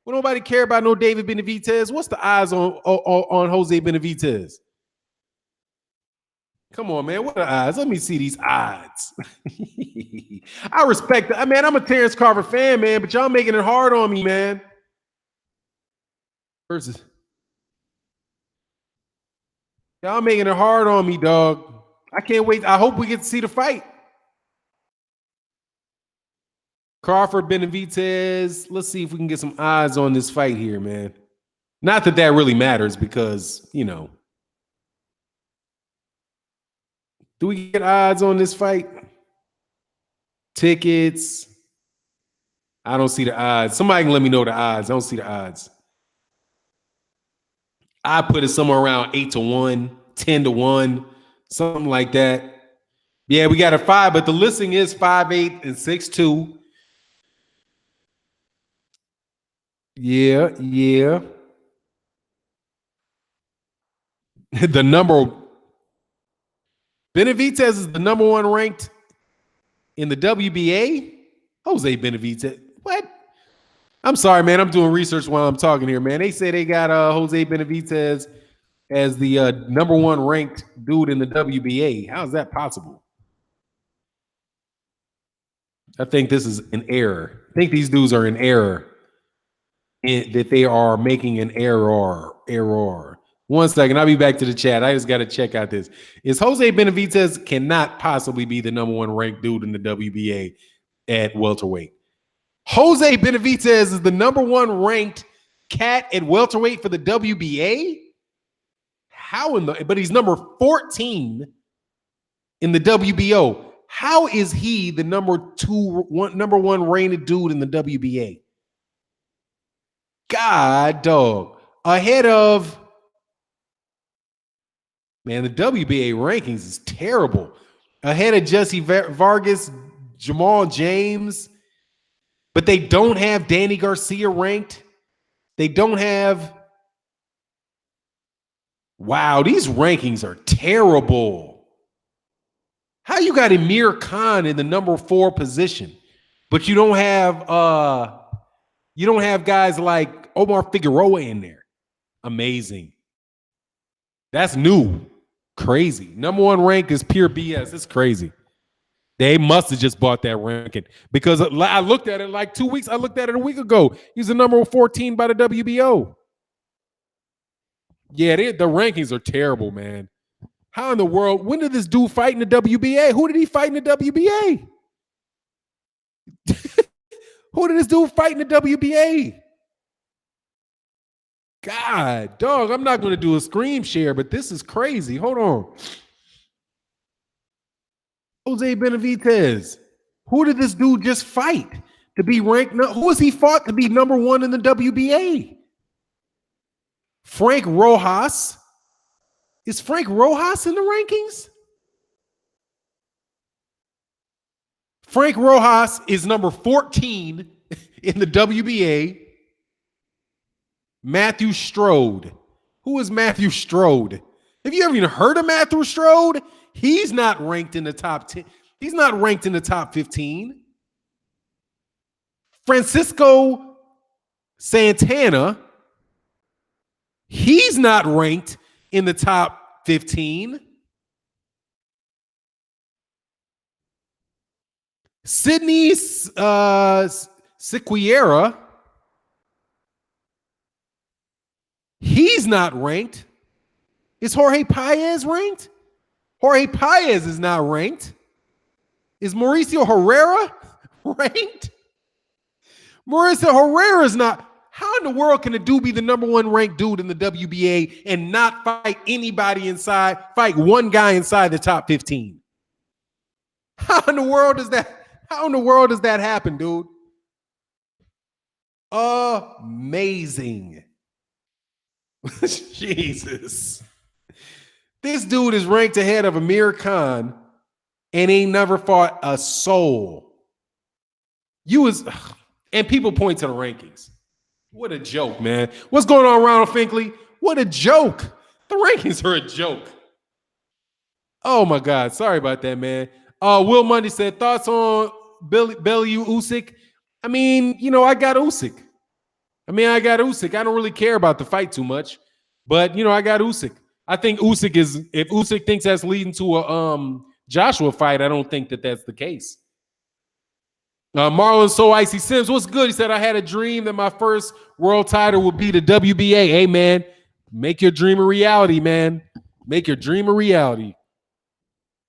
Well, nobody care about no David Benavidez. What's the odds on Jose Benavidez? Come on, man. What are the odds? Let me see these odds. I respect it. Man, I'm a Terrence Crawford fan, man, but y'all making it hard on me, man. Y'all making it hard on me, dog. I can't wait. I hope we get to see the fight. Crawford, Benavidez. Let's see if we can get some odds on this fight here, man. Not that really matters because, do we get odds on this fight? Tickets. I don't see the odds. Somebody can let me know the odds. I don't see the odds. I put it somewhere around 8-1, 10-1, something like that. Yeah, we got a 5, but the listing is 5'8" and 6'2". Yeah. The number Benavidez is the number 1 ranked in the WBA. Jose Benavidez. What? I'm sorry, man. I'm doing research while I'm talking here, man. They say they got Jose Benavidez as the number 1 ranked dude in the WBA. How is that possible? I think this is an error. I think these dudes are in error. That they are making an error. One second, I'll be back to the chat. I just got to check out this. Is Jose Benavidez cannot possibly be the number 1 ranked dude in the WBA at welterweight. Jose Benavidez is the number 1 ranked cat at welterweight for the WBA? But he's number 14 in the WBO. How is he the number 1 ranked dude in the WBA? God, dog. Ahead of, man, the WBA rankings is terrible. Ahead of Jesse Vargas, Jamal James, but they don't have Danny Garcia ranked. They don't have. Wow, these rankings are terrible. How you got Amir Khan in the number 4 position, but you don't have guys like Omar Figueroa in there. Amazing. That's new. Crazy. Number 1 rank is pure BS. It's crazy. They must have just bought that ranking because I looked at it like 2 weeks. I looked at it a week ago. He's the number 14 by the WBO. Yeah, the rankings are terrible, man. How in the world? When did this dude fight in the WBA? Who did he fight in the WBA? Who did this dude fight in the WBA? God, dog, I'm not going to do a screen share, but this is crazy. Hold on. Jose Benavidez. Who did this dude just fight to be ranked? Who has he fought to be number one in the WBA? Frank Rojas. Is Frank Rojas in the rankings? Frank Rojas is number 14 in the WBA. Matthew Strode. Who is Matthew Strode? Have you ever even heard of Matthew Strode? He's not ranked in the top 10. He's not ranked in the top 15. Francisco Santana. He's not ranked in the top 15. Sidney Siquiera. He's not ranked. Is Jorge Paez ranked? Jorge Paez is not ranked. Is Mauricio Herrera ranked? Mauricio Herrera is not. How in the world can a dude be the number one ranked dude in the WBA and not fight anybody inside, fight one guy inside the top 15? How in the world does that happen, dude? Amazing. Jesus. This dude is ranked ahead of Amir Khan and ain't never fought a soul. And people point to the rankings. What a joke, man. What's going on, Ronald Finkley? What a joke. The rankings are a joke. Oh, my God. Sorry about that, man. Will Mundy said, thoughts on Bellew Usyk? I mean, I got Usyk. I don't really care about the fight too much. But, I got Usyk. I think Usyk if Usyk thinks that's leading to a Joshua fight, I don't think that that's the case. Marlon So Icy Sims, what's good? He said, I had a dream that my first world title would be the WBA. Hey, man, make your dream a reality, man. Make your dream a reality.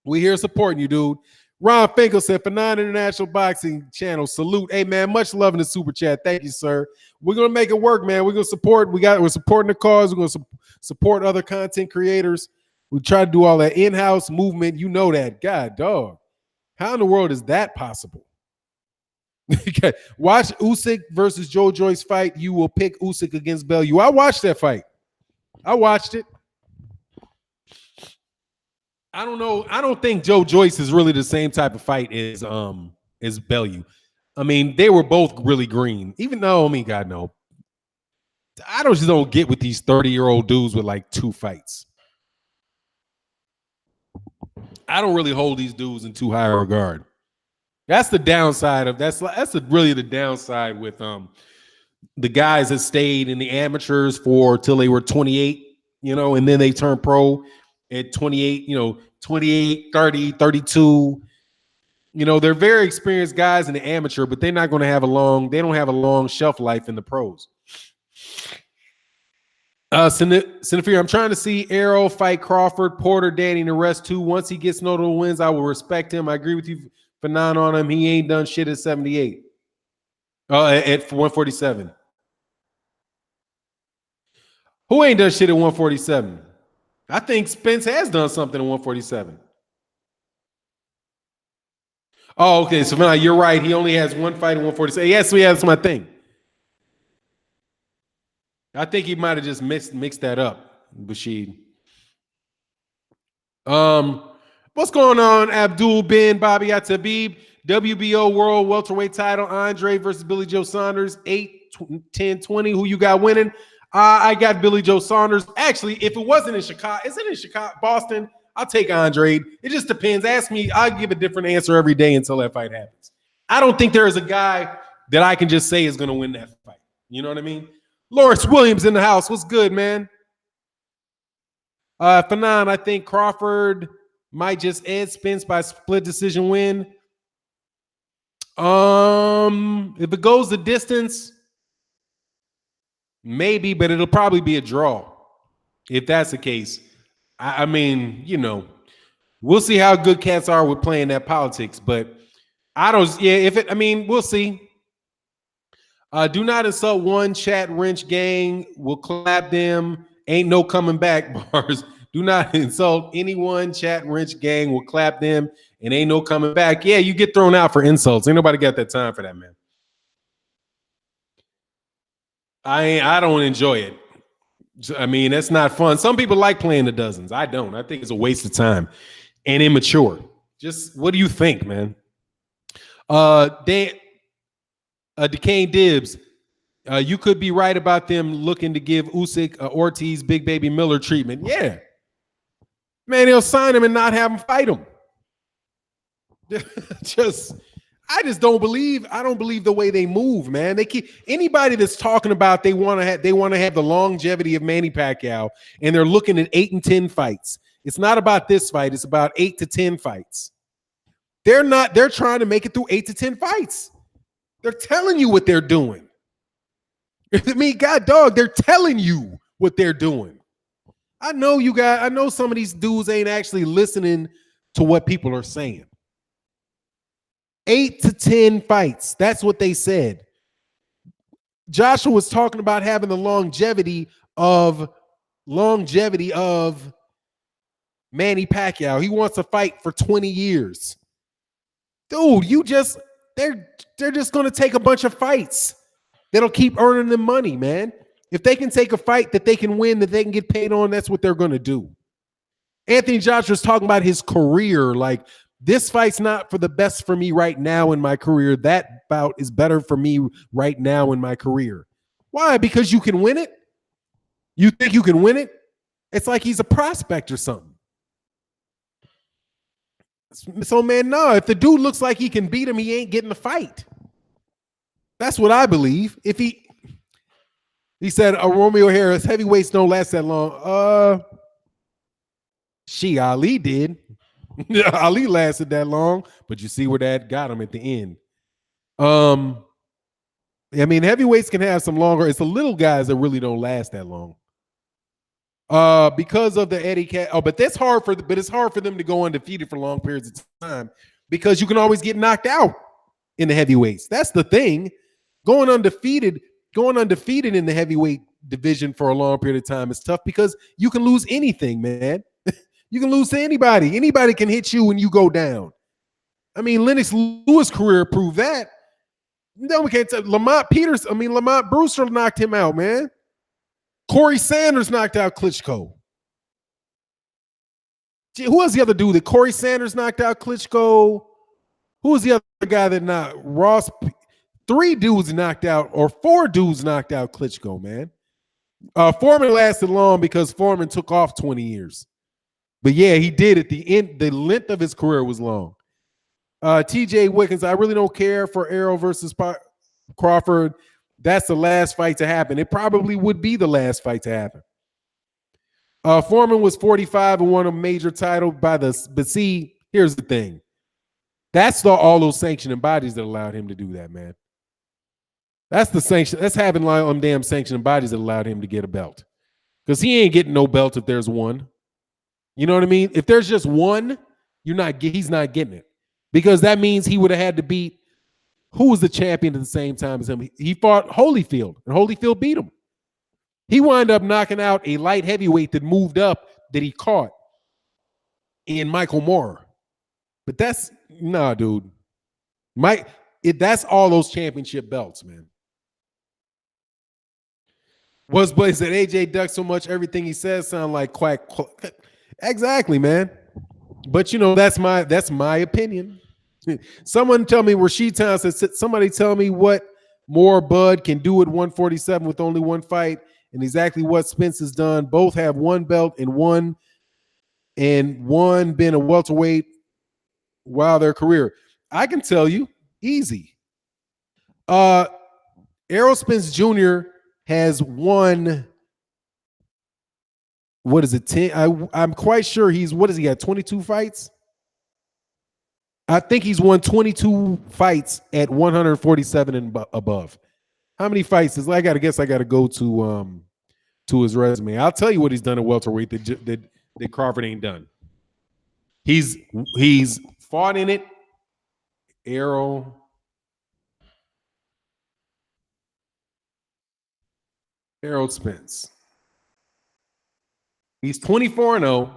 We're here supporting you, dude. Ron Finkel said, Fannon International Boxing Channel, salute. Hey, man, much love in the super chat. Thank you, sir. We're going to make it work, man. We're going to support. We're supporting the cause. We're going to support other content creators. We try to do all that in-house movement. You know that. God, dog. How in the world is that possible? Watch Usyk versus Joe Joyce fight. You will pick Usyk against Bellew. I watched that fight. I watched it. I don't know. I don't think Joe Joyce is really the same type of fight as Bellew. I mean, they were both really green. Even though, God, no. I just don't get with these 30-year-old dudes with like 2 fights. I don't really hold these dudes in too high regard. That's the downside of really the downside with the guys that stayed in the amateurs till they were 28, and then they turned pro at 28, 28, 30, 32. They're very experienced guys in the amateur, but they're not going to have they don't have a long shelf life in the pros. Sinafir, I'm trying to see Arrow fight Crawford, Porter, Danny, and the rest too. Once he gets notable wins, I will respect him. I agree with you. Fannon on him. He ain't done shit at 78. At 147. Who ain't done shit at 147? I think Spence has done something at 147. Oh, okay. So you're right. He only has one fight at 147. Yes, so that's my thing. I think he might have just mixed that up, Bashid. What's going on, Abdul bin Bobby Atabib? WBO World Welterweight title, Andre versus Billy Joe Saunders, 8-10-20. Who you got winning? I got Billy Joe Saunders. Actually, if it wasn't in Chicago, is it in Chicago, Boston? I'll take Andre. It just depends. Ask me. I'll give a different answer every day until that fight happens. I don't think there is a guy that I can just say is going to win that fight. You know what I mean? Lawrence Williams in the house. What's good, man? Fannon, I think Crawford might just edge Spence by split decision win. If it goes the distance, maybe, but it'll probably be a draw. if that's the case, I mean, you know, we'll see how good cats are with playing that politics. But I don't. Yeah, if it. I mean, we'll see. Do not insult one chat wrench gang. Will clap them. Ain't no coming back bars. Do not insult anyone. Chat wrench gang will clap them, and ain't no coming back. Yeah, you get thrown out for insults. Ain't nobody got that time for that, man. I don't enjoy it. I mean, that's not fun. Some people like playing the dozens. I don't. I think it's a waste of time and immature. Just what do you think, man? They Decaying Dibs. You could be right about them looking to give Usyk, Ortiz, Big Baby Miller treatment. Yeah, man, they'll sign him and not have him fight him. I just don't believe. I don't believe the way they move, man. They keep anybody that's talking about they want to have the longevity of Manny Pacquiao, and they're looking at 8 and 10 fights. It's not about this fight. It's about 8 to 10 fights. They're not. They're trying to make it through 8 to 10 fights. They're telling you what they're doing. I mean, God dog, they're telling you what they're doing. I know some of these dudes ain't actually listening to what people are saying. 8 to 10 fights. That's what they said. Joshua was talking about having the longevity of Manny Pacquiao. He wants to fight for 20 years. Dude, they're just going to take a bunch of fights that'll keep earning them money, man. If they can take a fight that they can win, that they can get paid on, that's what they're going to do. Anthony Joshua's talking about his career. Like, this fight's not for the best for me right now in my career. That bout is better for me right now in my career. Why? Because you can win it? You think you can win it? It's like he's a prospect or something. So, man, no. If the dude looks like he can beat him, he ain't getting the fight. That's what I believe. If he said, Romeo Harris, heavyweights don't last that long. Ali did. Ali lasted that long, but you see where that got him at the end. I mean, heavyweights can have some longer. It's the little guys that really don't last that long. Because of the Eddie Cat. Oh, but it's hard for them to go undefeated for long periods of time because you can always get knocked out in the heavyweights. That's the thing. Going undefeated in the heavyweight division for a long period of time is tough because you can lose anything, man. You can lose to anybody. Anybody can hit you when you go down. I mean, Lennox Lewis' career proved that. No, we can't tell. Lamont Brewster knocked him out, man. Corey Sanders knocked out Klitschko. Gee, who was the other dude that Corey Sanders knocked out Klitschko? Who was the other guy that knocked Ross? 4 dudes knocked out Klitschko, man. Foreman lasted long because Foreman took off 20 years. But yeah, he did at the end. The length of his career was long. TJ Wickens, I really don't care for Errol versus Crawford. That's the last fight to happen. It probably would be the last fight to happen. Foreman was 45 and won a major title but see, here's the thing. That's all those sanctioning bodies that allowed him to do that, man. That's the sanction. That's having all them damn sanctioning bodies that allowed him to get a belt. Because he ain't getting no belt if there's one. You know what I mean? If there's just one, he's not getting it. Because that means he would have had to beat who was the champion at the same time as him. He fought Holyfield, and Holyfield beat him. He wound up knocking out a light heavyweight that moved up that he caught in Michael Moore. But that's dude. That's all those championship belts, man. Was Blaze that AJ ducks so much everything he says sound like quack. Exactly, man. But that's my opinion. Someone tell me Rashid Townsend said, somebody tell me what more Bud can do at 147 with only one fight and exactly what Spence has done. Both have one belt and one been a welterweight while their career. I can tell you, easy. Errol Spence Jr. has won. What is it? 10? I'm quite sure he got 22 fights? I think he's won 22 fights at 147 and above. How many fights? I got to go to to his resume. I'll tell you what he's done at welterweight that Crawford ain't done. He's fought in it. Errol Spence. He's 24-0.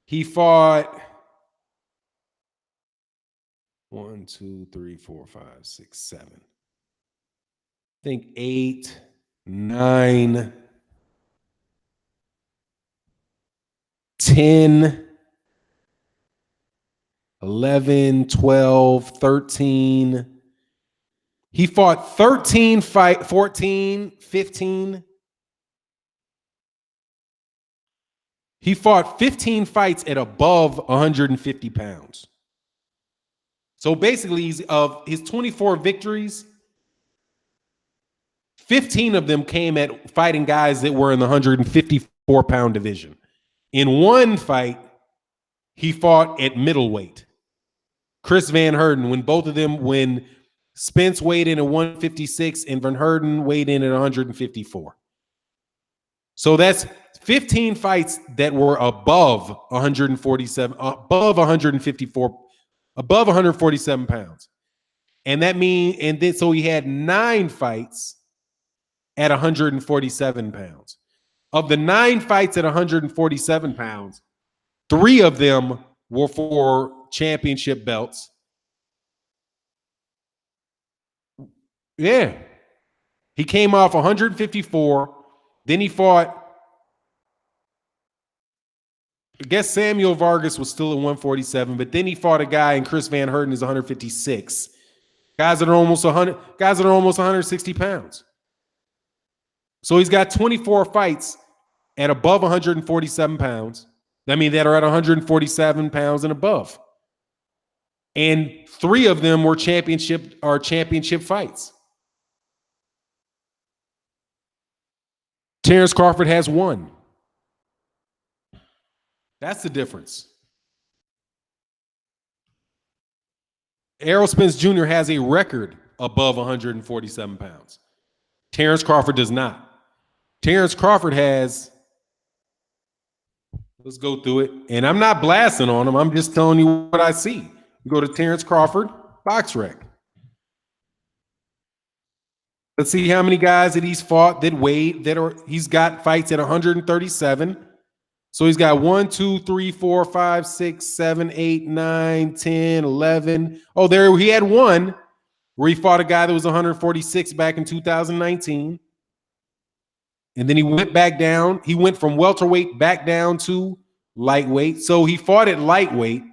He fought 1, 2, 3, 4, 5, 6, 7. I think 8, 9, 10, 11, 12, 13. He fought 13 fight, 14, 15. He fought 15 fights at above 150 pounds. So basically, of his 24 victories, 15 of them came at fighting guys that were in the 154-pound division. In one fight, he fought at middleweight. Chris Van Heerden, when Spence weighed in at 156 and Van Heerden weighed in at 154. So that's 15 fights that were above 147, above 154, above 147 pounds. And that means, so he had 9 fights at 147 pounds. Of the 9 fights at 147 pounds, 3 of them were for championship belts. Yeah. He came off 154. Then he fought, I guess Samuel Vargas was still at 147, but then he fought a guy, and Chris Van Heerden is 156. Guys that are almost 160 pounds. So he's got 24 fights at above 147 pounds. I mean, that are at 147 pounds and above. And 3 of them were championship fights. Terrence Crawford has 1. That's the difference. Errol Spence Jr. has a record above 147 pounds. Terrence Crawford does not. Terrence Crawford has, let's go through it. And I'm not blasting on him. I'm just telling you what I see. You go to Terrence Crawford, BoxRec. Let's see how many guys that he's fought he's got fights at 137. So he's got 1, 2, 3, 4, 5, 6, 7, 8, 9, 10, 11. Oh, there he had one where he fought a guy that was 146 back in 2019. And then he went back down. He went from welterweight back down to lightweight. So he fought at lightweight.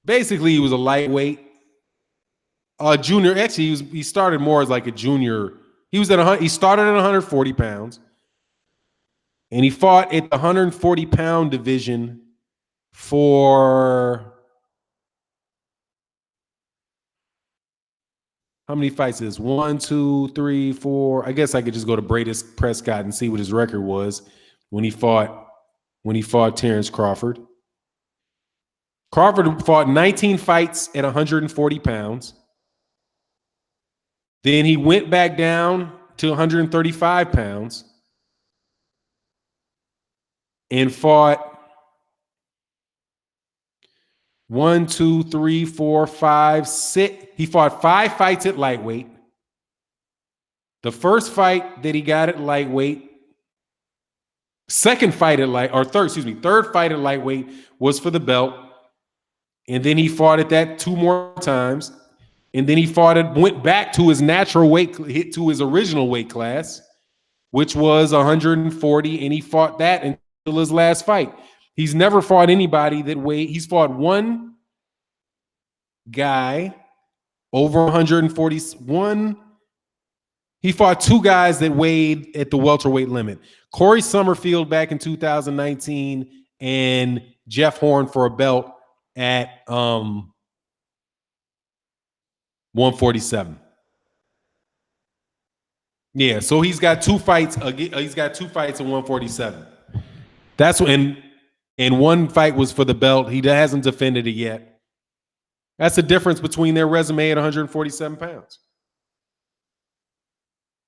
Basically, he was a lightweight. Junior. Actually, he started more as like a junior. He started at 140 pounds. And he fought at the 140-pound division for how many fights is this? 1, 2, 3, 4. I guess I could just go to Bradis Prescott and see what his record was when he fought Terrence Crawford. Crawford fought 19 fights at 140 pounds. Then he went back down to 135 pounds and fought 1, 2, 3, 4, 5, 6. He fought 5 fights at lightweight. The first fight that he got at lightweight, third fight at lightweight was for the belt. And then he fought at that 2 more times. And then he went back to his natural weight, to his original weight class, which was 140, and he fought that until his last fight. He's never fought anybody that weighed. He's fought one guy over 141. He fought 2 guys that weighed at the welterweight limit. Corey Summerfield back in 2019 and Jeff Horn for a belt at 147. Yeah, so he's got 2 fights. He's got 2 fights at 147. That's when, and one fight was for the belt. He hasn't defended it yet. That's the difference between their resume at 147 pounds.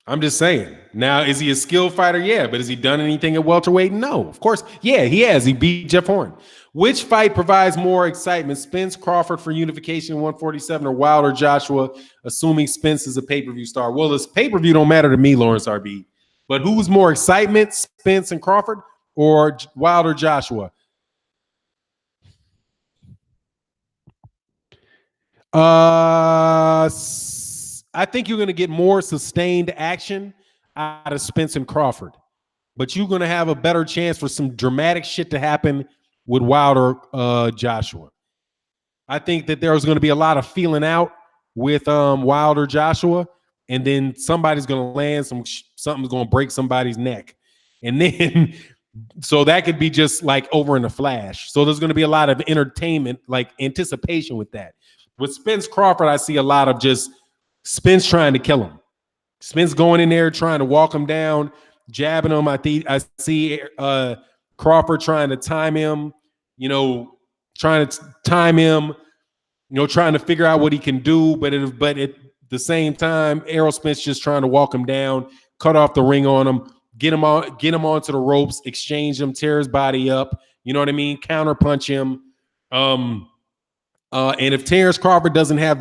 I'm just saying. Now, is he a skilled fighter? Yeah, but has he done anything at welterweight? No, of course. Yeah, he has. He beat Jeff Horn. Which fight provides more excitement? Spence Crawford for unification 147 or Wilder Joshua, assuming Spence is a pay-per-view star? Well, this pay-per-view don't matter to me, Lawrence RB. But who's more excitement, Spence and Crawford or Wilder Joshua? I think you're going to get more sustained action out of Spence and Crawford, but you're going to have a better chance for some dramatic shit to happen with Wilder Joshua. I think that there's going to be a lot of feeling out with Wilder Joshua, and then somebody's going to land, something's going to break somebody's neck. And then so that could be just like over in a flash. So there's going to be a lot of entertainment, like anticipation with that. With Spence Crawford, I see a lot of just Spence trying to kill him. Spence going in there trying to walk him down, jabbing him. I see Crawford trying to time him, trying to figure out what he can do. But at the same time, Errol Spence just trying to walk him down, cut off the ring on him, get him onto the ropes, exchange him, tear his body up. You know what I mean? Counter punch him. And if Terrence Crawford does not have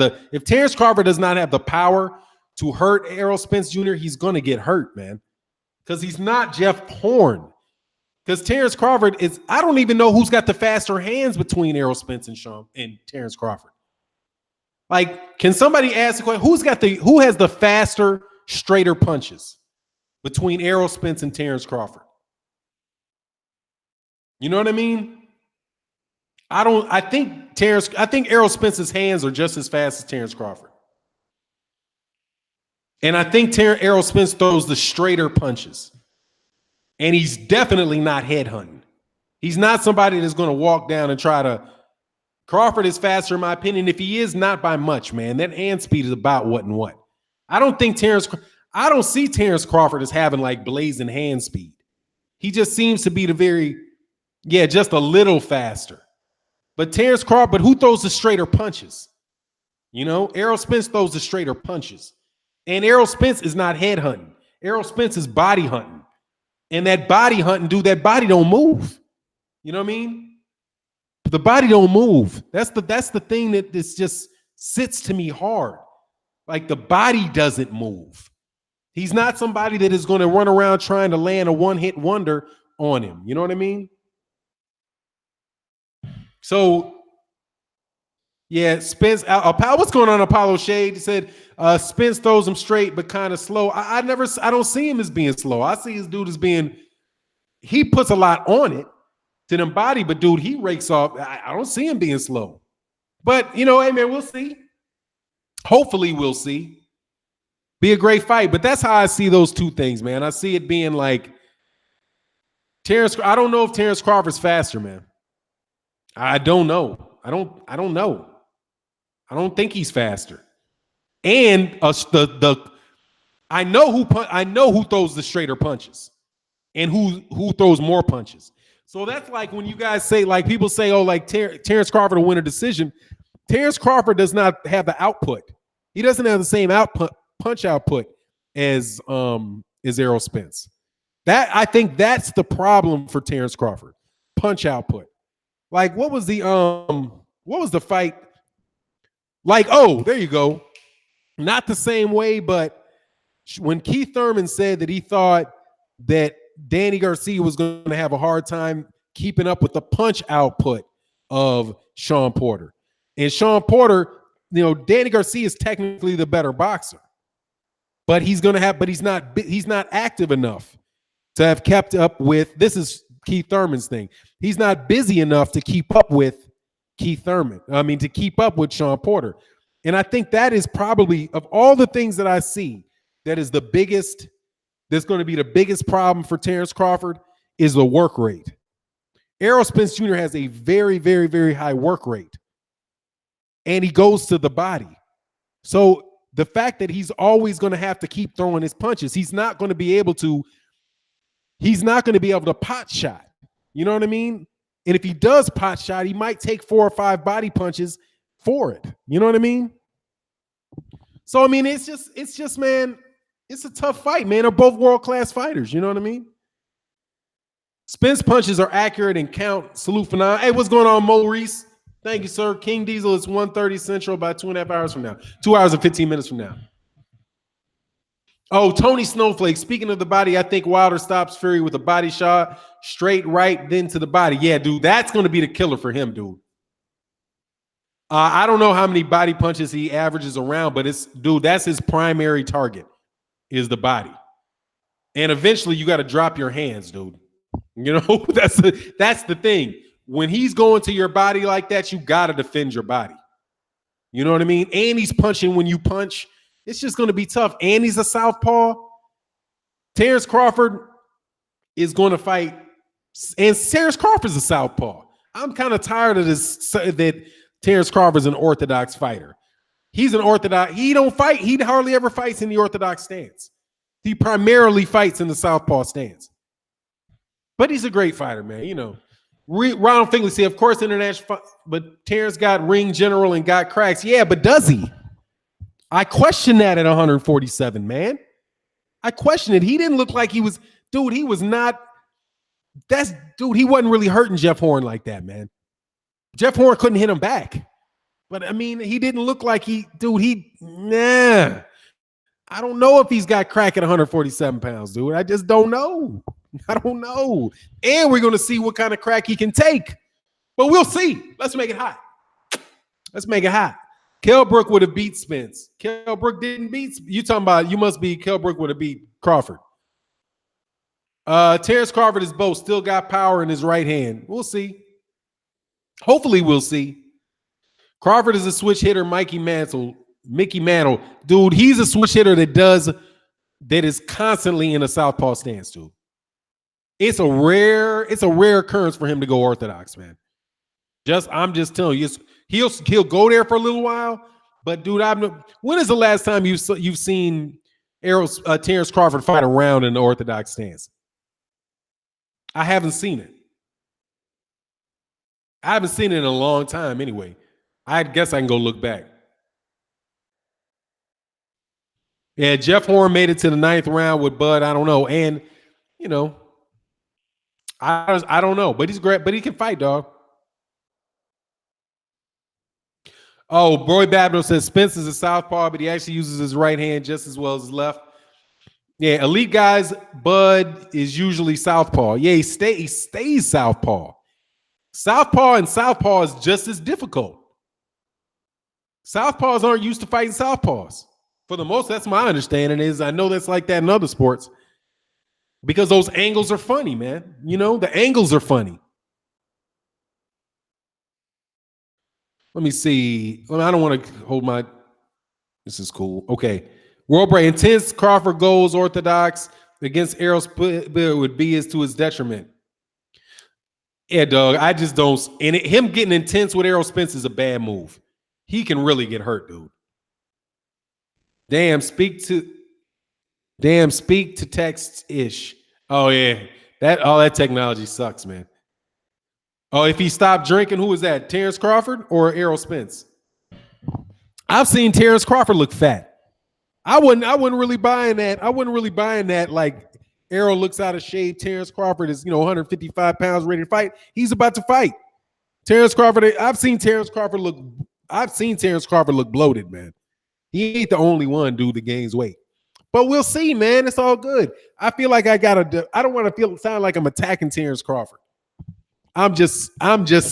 the power to hurt Errol Spence Jr., he's going to get hurt, man. Because he's not Jeff Horn. Because Terrence Crawford I don't even know who's got the faster hands between Errol Spence and Terrence Crawford. Like, can somebody ask the question, who has the faster, straighter punches between Errol Spence and Terrence Crawford? You know what I mean? I think Errol Spence's hands are just as fast as Terrence Crawford. And I think Errol Spence throws the straighter punches. And he's definitely not headhunting. He's not somebody that's going to walk down and try to. Crawford is faster, in my opinion. If he is, not by much, man. That hand speed is about what and what. I don't see Terrence Crawford as having like blazing hand speed. He just seems to be just a little faster. But Terrence Crawford, who throws the straighter punches? Errol Spence throws the straighter punches. And Errol Spence is not head hunting. Errol Spence is body hunting. And that body hunting, dude, that body don't move. You know what I mean? The body don't move. That's the thing that this just sits to me hard. Like, the body doesn't move. He's not somebody that is going to run around trying to land a one-hit wonder on him. You know what I mean? So, yeah, Spence. What's going on, Apollo Shade? He said Spence throws him straight, but kind of slow. I don't see him as being slow. I see his dude as being. He puts a lot on it to them body, but dude, he rakes off. I don't see him being slow. But hey man, we'll see. Hopefully, we'll see. Be a great fight, but that's how I see those two things, man. I see it being like Terrence. I don't know if Terrence Crawford's faster, man. I don't know. I don't know. I don't think he's faster. And I know who throws the straighter punches, and who throws more punches. So that's like when you guys say, like, people say, oh, like Terrence Crawford will win a decision. Terrence Crawford does not have the output. He doesn't have the same punch output as Errol Spence. I think that's the problem for Terrence Crawford. Punch output. Like, what was the fight? Like, oh, there you go. Not the same way, but when Keith Thurman said that he thought that Danny Garcia was going to have a hard time keeping up with the punch output of Sean Porter. And Sean Porter, Danny Garcia is technically the better boxer. But he's not active enough to have kept up with, this is Keith Thurman's thing. He's not busy enough to keep up with Keith Thurman. To keep up with Sean Porter. And I think that is probably, of all the things that I see, that is that's going to be the biggest problem for Terrence Crawford is the work rate. Errol Spence Jr. has a very, very, very high work rate. And he goes to the body. So the fact that he's always going to have to keep throwing his punches, he's not going to be able to pot shot. You know what I mean? And if he does pot shot, he might take 4 or 5 body punches for it. You know what I mean? So, it's just, man, It's a tough fight, man. They're both world-class fighters. You know what I mean? Spence punches are accurate and count. Salute Fannon. Hey, what's going on, Maurice? Thank you, sir. King Diesel is 1:30 Central, about 2.5 hours from now. 2 hours and 15 minutes from now. Oh, Tony Snowflake. Speaking of the body, I think Wilder stops Fury with a body shot, straight right, then to the body. Yeah, dude, that's going to be the killer for him, dude. I don't know how many body punches he averages around, but that's his primary target is the body. And eventually you got to drop your hands, dude. You know, that's the thing. When he's going to your body like that, you got to defend your body. You know what I mean? And he's punching when you punch. It's just going to be tough. And he's a southpaw. Terrence Crawford is going to fight. And Terrence Crawford's a southpaw. I'm kind of tired of this, that Terrence Crawford's an orthodox fighter. He's an orthodox. He don't fight. He hardly ever fights in the orthodox stance. He primarily fights in the southpaw stance. But he's a great fighter, man. You know, Ronald Fingley said, of course, international, but Terrence got ring general and got cracks. Yeah, but does he? I question that at 147, man. I question it. He didn't look like he was, dude, he was not, he wasn't really hurting Jeff Horn like that, man. Jeff Horn couldn't hit him back. But, I mean, he didn't look like nah. I don't know if he's got crack at 147 pounds, dude. I just don't know. I don't know. And we're going to see what kind of crack he can take. But we'll see. Let's make it hot. Let's make it hot. Kell Brook would have beat Spence. Kell Brook didn't beat. You talking about, you must be Kell Brook would have beat Crawford. Terrence Crawford is both. Still got power in his right hand. We'll see. Hopefully we'll see. Crawford is a switch hitter. Mickey Mantle. Dude, he's a switch hitter that is constantly in a southpaw stance, dude. It's a rare occurrence for him to go orthodox, man. I'm just telling you, he'll go there for a little while, but dude, when is the last time you've seen Terrence Crawford fight around in the orthodox stance? I haven't seen it. I haven't seen it in a long time anyway. I guess I can go look back. Yeah, Jeff Horn made it to the 9th round with Bud. I don't know. And, you know, I don't know. But he's great. But he can fight, dog. Oh, Roy Babino says Spence is a southpaw, but he actually uses his right hand just as well as his left. Yeah, elite guys, Bud is usually southpaw. Yeah, he stays southpaw. Southpaw and southpaw is just as difficult. Southpaws aren't used to fighting southpaws. For the most, that's my understanding is. I know that's like that in other sports because those angles are funny, man. You know, the angles are funny. Let me see. I don't want to hold my, this is cool. Okay. World Break intense. Crawford goes orthodox against Errol Spence would be to his detriment. Yeah, dog. I just don't. And him getting intense with Errol Spence is a bad move. He can really get hurt, dude. Damn, speak to text-ish. Oh, yeah. That technology sucks, man. Oh, if he stopped drinking, who was that? Terrence Crawford or Errol Spence? I've seen Terrence Crawford look fat. I wouldn't really buying that. I wasn't really buying that. Like Errol looks out of shape. Terrence Crawford is, 155 pounds ready to fight. He's about to fight. Terrence Crawford. I've seen Terrence Crawford look bloated, man. He ain't the only one, dude, that gains weight. But we'll see, man. It's all good. I feel like I don't want to sound like I'm attacking Terrence Crawford. I'm just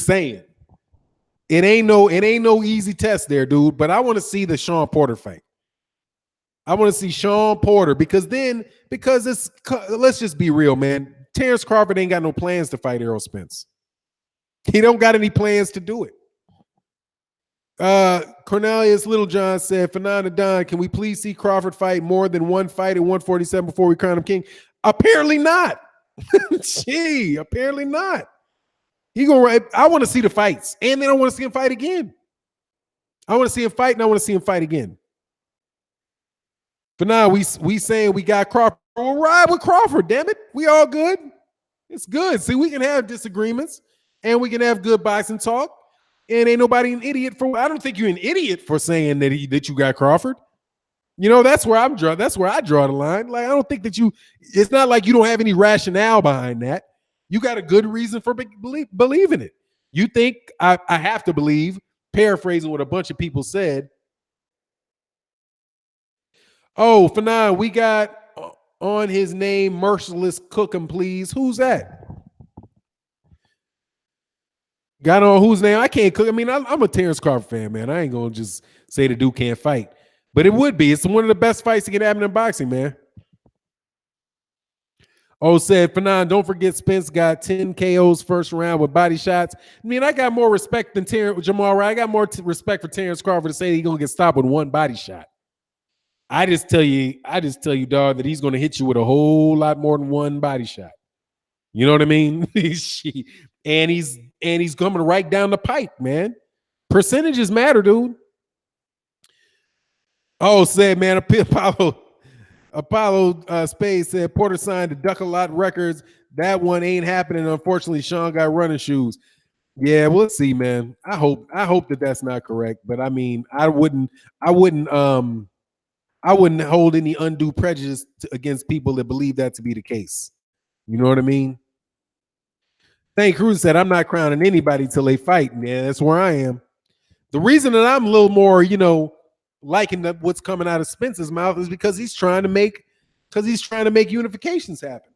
saying. It ain't no easy test there, dude. But I want to see the Sean Porter fight. I want to see Sean Porter because let's just be real, man. Terrence Crawford ain't got no plans to fight Errol Spence. He don't got any plans to do it. Cornelius Littlejohn said, Fannon and Don, can we please see Crawford fight more than one fight at 147 before we crown him king? Apparently not. Apparently not. I want to see the fights, and then I want to see him fight again. I want to see him fight, and I want to see him fight again. But now we saying we got Crawford. We'll ride with Crawford, damn it. We all good. It's good. See, we can have disagreements, and we can have good boxing talk. And ain't nobody an idiot for. I don't think you're an idiot for saying that you got Crawford. You know, that's where that's where I draw the line. Like, I don't think that it's not like you don't have any rationale behind that. You got a good reason for believing it. You think I have to believe, paraphrasing what a bunch of people said. Oh, Fannon, we got on his name, Merciless Cookham, please. Who's that? Got on whose name? I can't cook. I mean, I'm a Terrence Crawford fan, man. I ain't gonna just say the dude can't fight, but it would be. It's one of the best fights to get happen in boxing, man. Oh, said Fannon, don't forget Spence got 10 KOs first round with body shots. I mean, I got more respect than Jamal Wright. I got more respect for Terrence Crawford to say he's gonna get stopped with one body shot. I just tell you, dog, that he's gonna hit you with a whole lot more than one body shot. You know what I mean? and he's coming right down the pipe, man. Percentages matter, dude. Oh, said man, Apollo Spade said Porter signed the Duck a Lot Records. That one ain't happening. Unfortunately, Sean got running shoes. Yeah, we'll see, man. I hope that that's not correct. But I mean, I wouldn't hold any undue prejudice against people that believe that to be the case. You know what I mean? Thank Cruz said, I'm not crowning anybody till they fight. Yeah, that's where I am. The reason that I'm a little more, liking what's coming out of Spence's mouth is because he's trying to make unifications happen.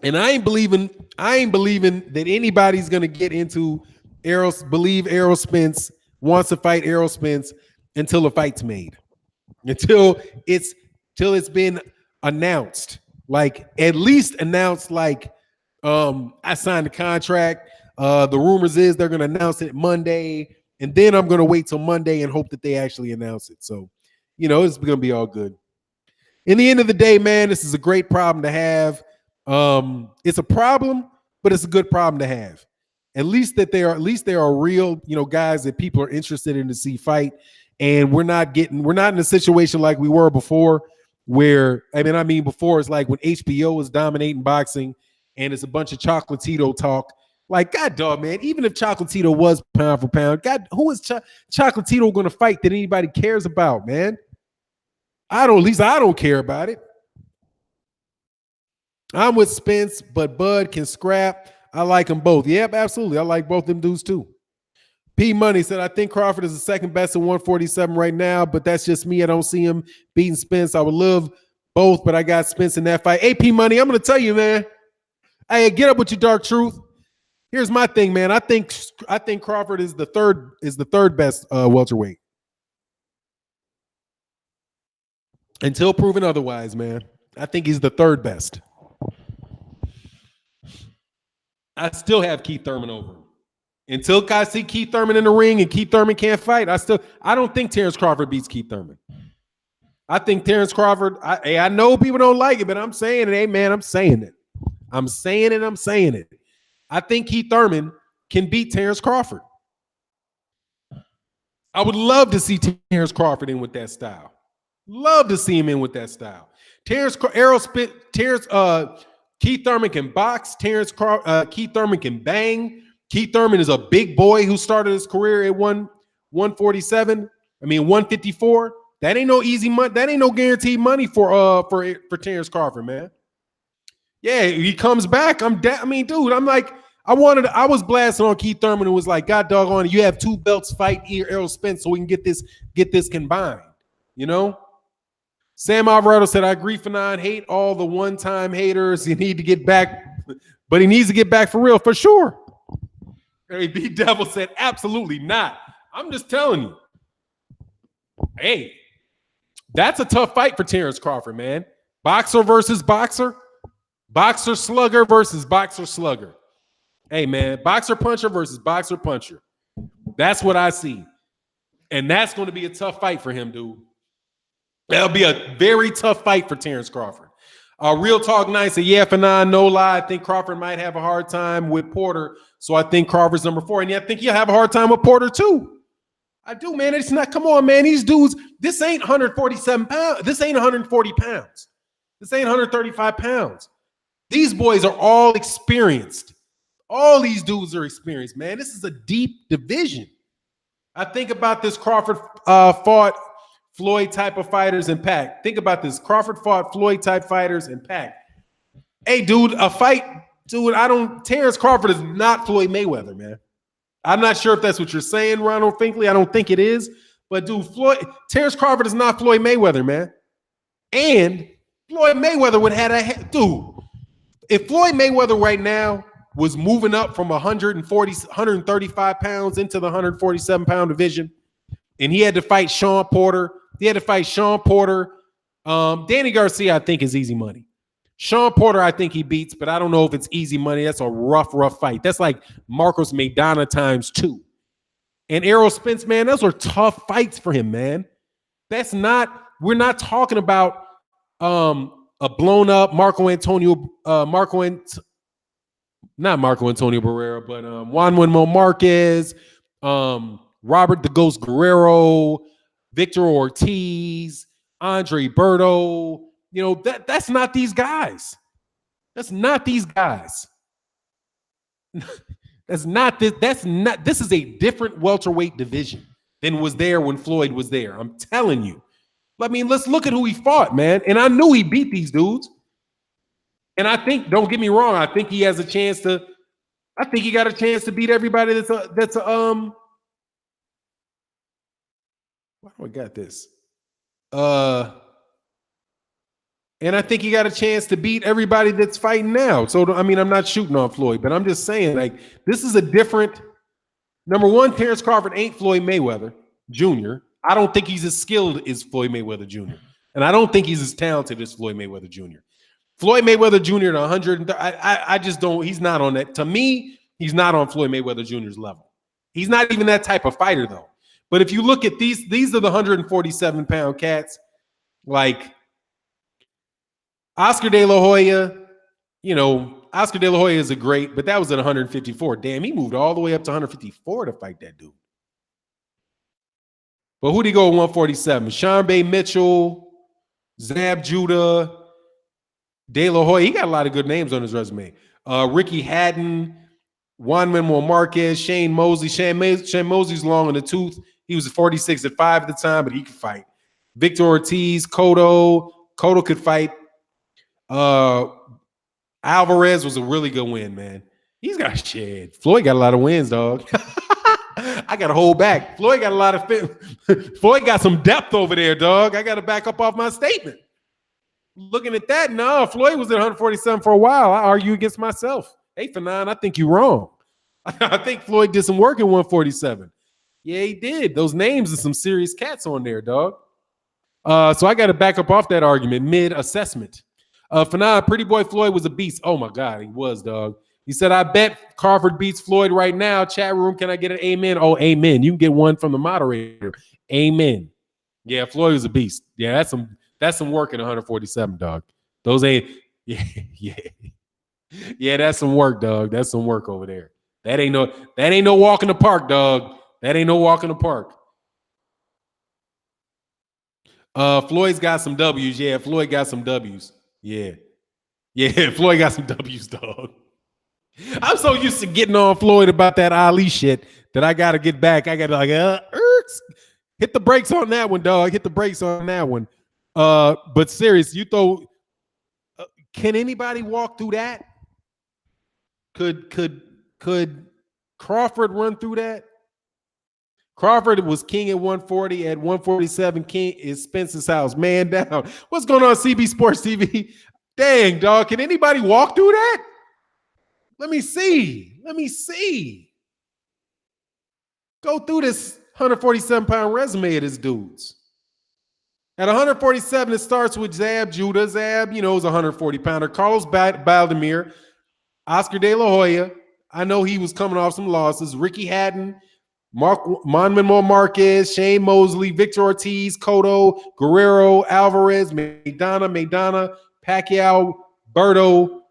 And I ain't believing that anybody's gonna get into Errol Spence wants to fight Errol Spence until a fight's made. Until it's been announced. Like, at least announced, like, I signed the contract. The rumors is they're gonna announce it Monday, and then I'm gonna wait till Monday and hope that they actually announce it. So, it's gonna be all good. In the end of the day, man, this is a great problem to have. It's a problem, but it's a good problem to have. At least there are real, guys that people are interested in to see fight, and we're not in a situation like we were before, where before it's like when HBO was dominating boxing, and it's a bunch of Chocolatito talk. Like, God dog, man, even if Chocolatito was pound for pound, God, who is Chocolatito going to fight that anybody cares about, man? At least I don't care about it. I'm with Spence, but Bud can scrap. I like them both. Yep, absolutely. I like both them dudes too. P Money said, I think Crawford is the second best in 147 right now, but that's just me. I don't see him beating Spence. I would love both, but I got Spence in that fight. Hey, P Money, I'm going to tell you, man. Hey, get up with your dark truth. Here's my thing, man. I think Crawford is the third best welterweight. Until proven otherwise, man. I think he's the third best. I still have Keith Thurman over him. Until I see Keith Thurman in the ring and Keith Thurman can't fight, I don't think Terrence Crawford beats Keith Thurman. I think Terrence Crawford, I know people don't like it, but I'm saying it. Hey, man, I'm saying it. I'm saying it. I think Keith Thurman can beat Terrence Crawford. I would love to see Terrence Crawford in with that style. Love to see him in with that style. Keith Thurman can box. Keith Thurman can bang. Keith Thurman is a big boy who started his career at 147. 154. That ain't no easy money. That ain't no guaranteed money for Terrence Crawford, man. Yeah, he comes back. Dude, I'm like, I was blasting on Keith Thurman and was like, God doggone it, you have two belts, fight Errol Spence so we can get this combined. Sam Alvarado said, I agree, Fannon. Hate all the one-time haters. You need to get back, but he needs to get back for real, for sure. Hey, B Devil said, absolutely not. I'm just telling you. Hey, that's a tough fight for Terrence Crawford, man. Boxer versus boxer. Boxer slugger versus boxer slugger. Hey, man, boxer puncher versus boxer puncher. That's what I see. And that's going to be a tough fight for him, dude. That'll be a very tough fight for Terrence Crawford. Real Talk 9 said, yeah, Fannon, no lie. I think Crawford might have a hard time with Porter. So I think Crawford's number 4. And yeah, I think he'll have a hard time with Porter too. I do, man. It's not, come on, man. These dudes, this ain't 147 pounds. This ain't 140 pounds. This ain't 135 pounds. These boys are all experienced. All these dudes are experienced, man. This is a deep division. I think about this Crawford fought Floyd type of fighters in Pac. Think about this. Crawford fought Floyd type fighters in Pac. Hey, dude, a fight, dude. Terrence Crawford is not Floyd Mayweather, man. I'm not sure if that's what you're saying, Ronald Finkley. I don't think it is. But dude, Terrence Crawford is not Floyd Mayweather, man. And Floyd Mayweather would have had a dude. If Floyd Mayweather right now was moving up from 135 pounds into the 147-pound division, and he had to fight Sean Porter. Danny Garcia, I think, is easy money. Sean Porter, I think he beats, but I don't know if it's easy money. That's a rough fight. That's like Marcos Maidana times 2. And Errol Spence, man, those are tough fights for him, man. We're not talking about a blown up not Marco Antonio Barrera, but Juan Manuel Marquez, Robert the Ghost Guerrero, Victor Ortiz, Andre Berto. You know, that's not these guys. This is a different welterweight division than was there when Floyd was there. I'm telling you. I mean, let's look at who he fought, man. And I knew he beat these dudes. And I think, don't get me wrong, I think he got a chance to beat everybody why do I got this? And I think he got a chance to beat everybody that's fighting now. So, I mean, I'm not shooting on Floyd, but I'm just saying, like, this is a different. Number one, Terrence Crawford ain't Floyd Mayweather Jr. I don't think he's as skilled as Floyd Mayweather Jr. And I don't think he's as talented as Floyd Mayweather Jr. Floyd Mayweather Jr. at 100, I just don't, he's not on that. To me, he's not on Floyd Mayweather Jr.'s level. He's not even that type of fighter, though. But if you look at these are the 147-pound cats. Like, Oscar De La Hoya, you know, Oscar De La Hoya is a great, but that was at 154. Damn, he moved all the way up to 154 to fight that dude. But who'd he go at 147? Sean Bay Mitchell, Zab Judah, De La Hoya. He got a lot of good names on his resume. Ricky Hatton, Juan Manuel Marquez, Shane Mosley. Shane Mosley's long in the tooth. He was 46 at 5 at the time, but he could fight. Victor Ortiz, Cotto. Cotto could fight. Alvarez was a really good win, man. He's got shit. Floyd got a lot of wins, dog. I got to hold back. Floyd got a lot of Floyd got some depth over there, dog. I got to back up off my statement. Looking at that, no, Floyd was at 147 for a while. I argue against myself. Hey, Fannon, I think you're wrong. I think Floyd did some work at 147. Yeah, he did. Those names are some serious cats on there, dog. So I got to back up off that argument mid-assessment. Fannon, Pretty Boy Floyd was a beast. Oh, my God, he was, dog. He said, I bet Crawford beats Floyd right now. Chat room, can I get an amen? Oh, amen. You can get one from the moderator. Amen. Yeah, Floyd was a beast. Yeah, that's some work in 147, dog. Those ain't, yeah. That's some work, dog. That's some work over there. That ain't no walk in the park, dog. That ain't no walk in the park. Floyd's got some W's. Yeah, Floyd got some W's. Yeah, Floyd got some W's, dog. I'm so used to getting on Floyd about that Ali shit that I got to get back. I got to hit the brakes on that one, dog. Hit the brakes on that one. But serious, can anybody walk through that? Could Crawford run through that? Crawford was king at 140. At 147, king is Spence's house. Man down. What's going on, CB Sports TV? Dang, dog. Can anybody walk through that? Let me see. Go through this 147-pound resume of this dude's. At 147, it starts with Zab Judah. Zab, is a 140-pounder. Carlos Baldemir, Oscar De La Hoya. I know he was coming off some losses. Ricky Hatton, Manuel Marquez, Shane Mosley, Victor Ortiz, Cotto, Guerrero, Alvarez, Maidana, Pacquiao, Berto,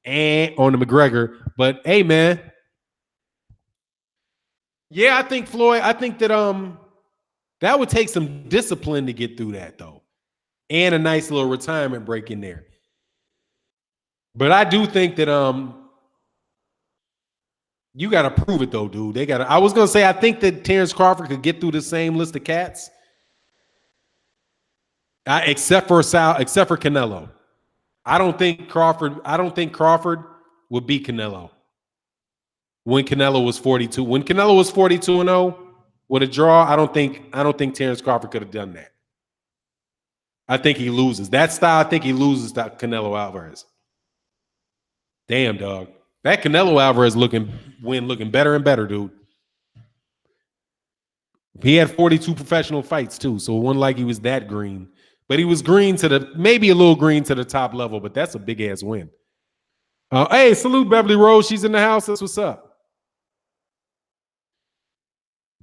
and on the McGregor. But hey, man. Yeah, I think that that would take some discipline to get through that, though. And a nice little retirement break in there. But I do think that You got to prove it though, dude. They got to. I was gonna say I think that Terrence Crawford could get through the same list of cats, except for Canelo. I don't think Crawford would beat Canelo when Canelo was 42. When Canelo was 42-0 with a draw, I don't think Terrence Crawford could have done that. I think he loses. That style, I think he loses to Canelo Alvarez. Damn, dog. That Canelo Alvarez looking better and better, dude. He had 42 professional fights too, so it wasn't like he was that green. But he was green to maybe a little green to the top level, but that's a big ass win. Hey, salute Beverly Rose. She's in the house. That's what's up.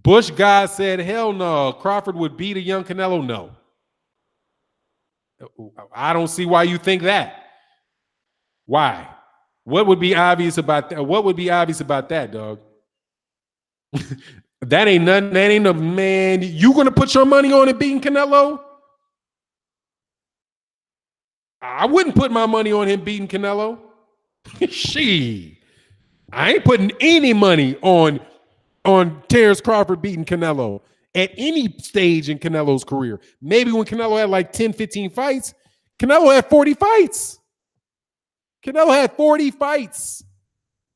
Bush guy said, hell no. Crawford would beat a young Canelo? No. I don't see why you think that. Why? What would be obvious about that? What would be obvious about that, dog? That ain't nothing. That ain't a man. You gonna put your money on it beating Canelo? I wouldn't put my money on him beating Canelo. She, I ain't putting any money on Terrence Crawford beating Canelo at any stage in Canelo's career. Maybe when Canelo had like 10, 15 fights. Canelo had 40 fights. Canelo had 40 fights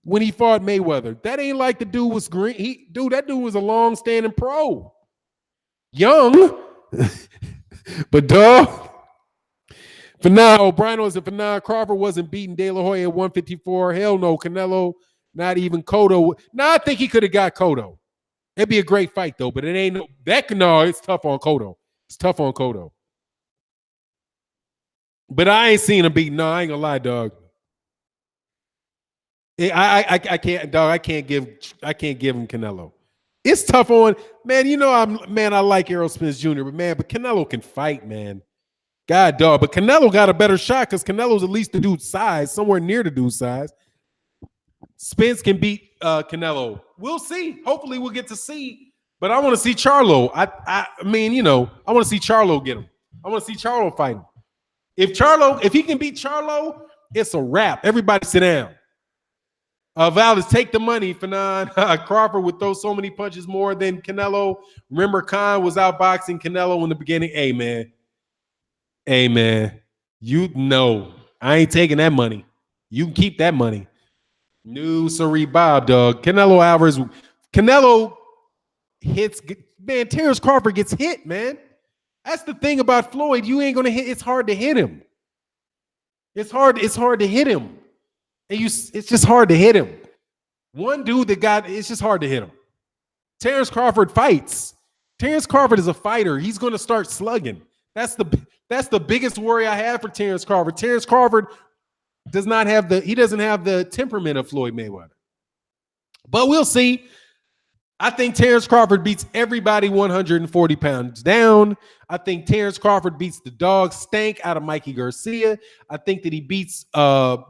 when he fought Mayweather. That ain't like the dude was green. That dude was a long-standing pro. Young, but dog. O'Brien was if Crawford wasn't beating De La Hoya at 154. Hell no, Canelo, not even Cotto. Now I think he could have got Cotto. It'd be a great fight though, but it ain't it's tough on Cotto. It's tough on Cotto. But I ain't seen him beat. No, I ain't gonna lie, dog. I can't, dog. I can't give him Canelo. It's tough on man. You know, I like Errol Spence Jr., but Canelo can fight, man. God, dog. But Canelo got a better shot because Canelo's at least the dude's size, somewhere near the dude's size. Spence can beat Canelo. We'll see. Hopefully, we'll get to see. But I want to see Charlo. I mean, you know, I want to see Charlo get him. I want to see Charlo fight him. If he can beat Charlo, it's a wrap. Everybody sit down. Valdez, take the money. Fannon. Crawford would throw so many punches more than Canelo. Remember, Khan was outboxing Canelo in the beginning. Hey, man, you know I ain't taking that money. You can keep that money. No, sorry, Bob, dog. Canelo Alvarez. Canelo hits. Man, Terrence Crawford gets hit, man. That's the thing about Floyd. You ain't gonna hit. It's hard to hit him. It's hard to hit him. And it's just hard to hit him. One dude it's just hard to hit him. Terrence Crawford fights. Terrence Crawford is a fighter. He's gonna start slugging. That's the biggest worry I have for Terrence Crawford. Terrence Crawford doesn't have the temperament of Floyd Mayweather. But we'll see. I think Terrence Crawford beats everybody 140 pounds down. I think Terrence Crawford beats the dog stank out of Mikey Garcia. I think that he beats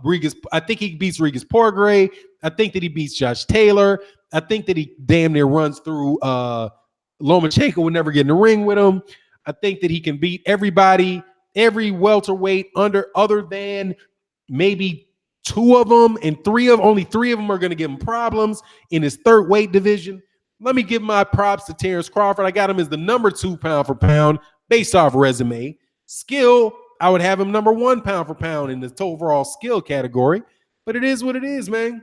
Regis. I think he beats Regis Porgray. I think that he beats Josh Taylor. I think that he damn near runs through Lomachenko would never get in the ring with him. I think that he can beat everybody, every welterweight other than maybe two of them, and only three of them are going to give him problems in his third weight division. Let me give my props to Terrence Crawford. I got him as the number 2 pound for pound based off resume. Skill, I would have him number 1 pound for pound in the overall skill category, but it is what it is, man.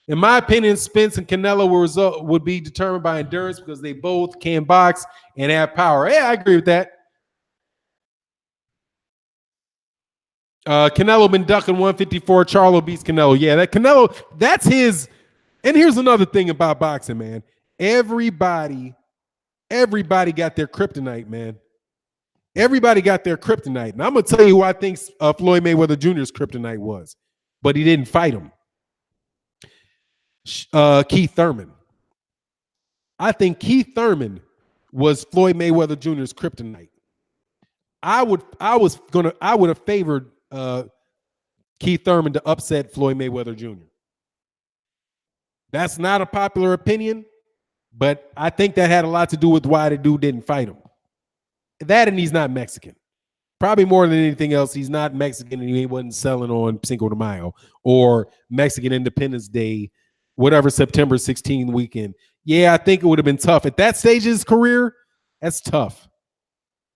In my opinion, Spence and Canelo would be determined by endurance because they both can box and have power. Yeah, I agree with that. Canelo been ducking 154. Charlo beats Canelo. Yeah, that's his. And here's another thing about boxing, man. Everybody got their kryptonite, man. Everybody got their kryptonite. And I'm going to tell you who I think Floyd Mayweather Jr.'s kryptonite was, but he didn't fight him. Keith Thurman. I think Keith Thurman was Floyd Mayweather Jr.'s kryptonite. I would have favored Keith Thurman to upset Floyd Mayweather Jr. That's not a popular opinion, but I think that had a lot to do with why the dude didn't fight him. That and he's not Mexican. Probably more than anything else, he's not Mexican and he wasn't selling on Cinco de Mayo or Mexican Independence Day whatever September 16th weekend. Yeah, I think it would have been tough. At that stage of his career, that's tough.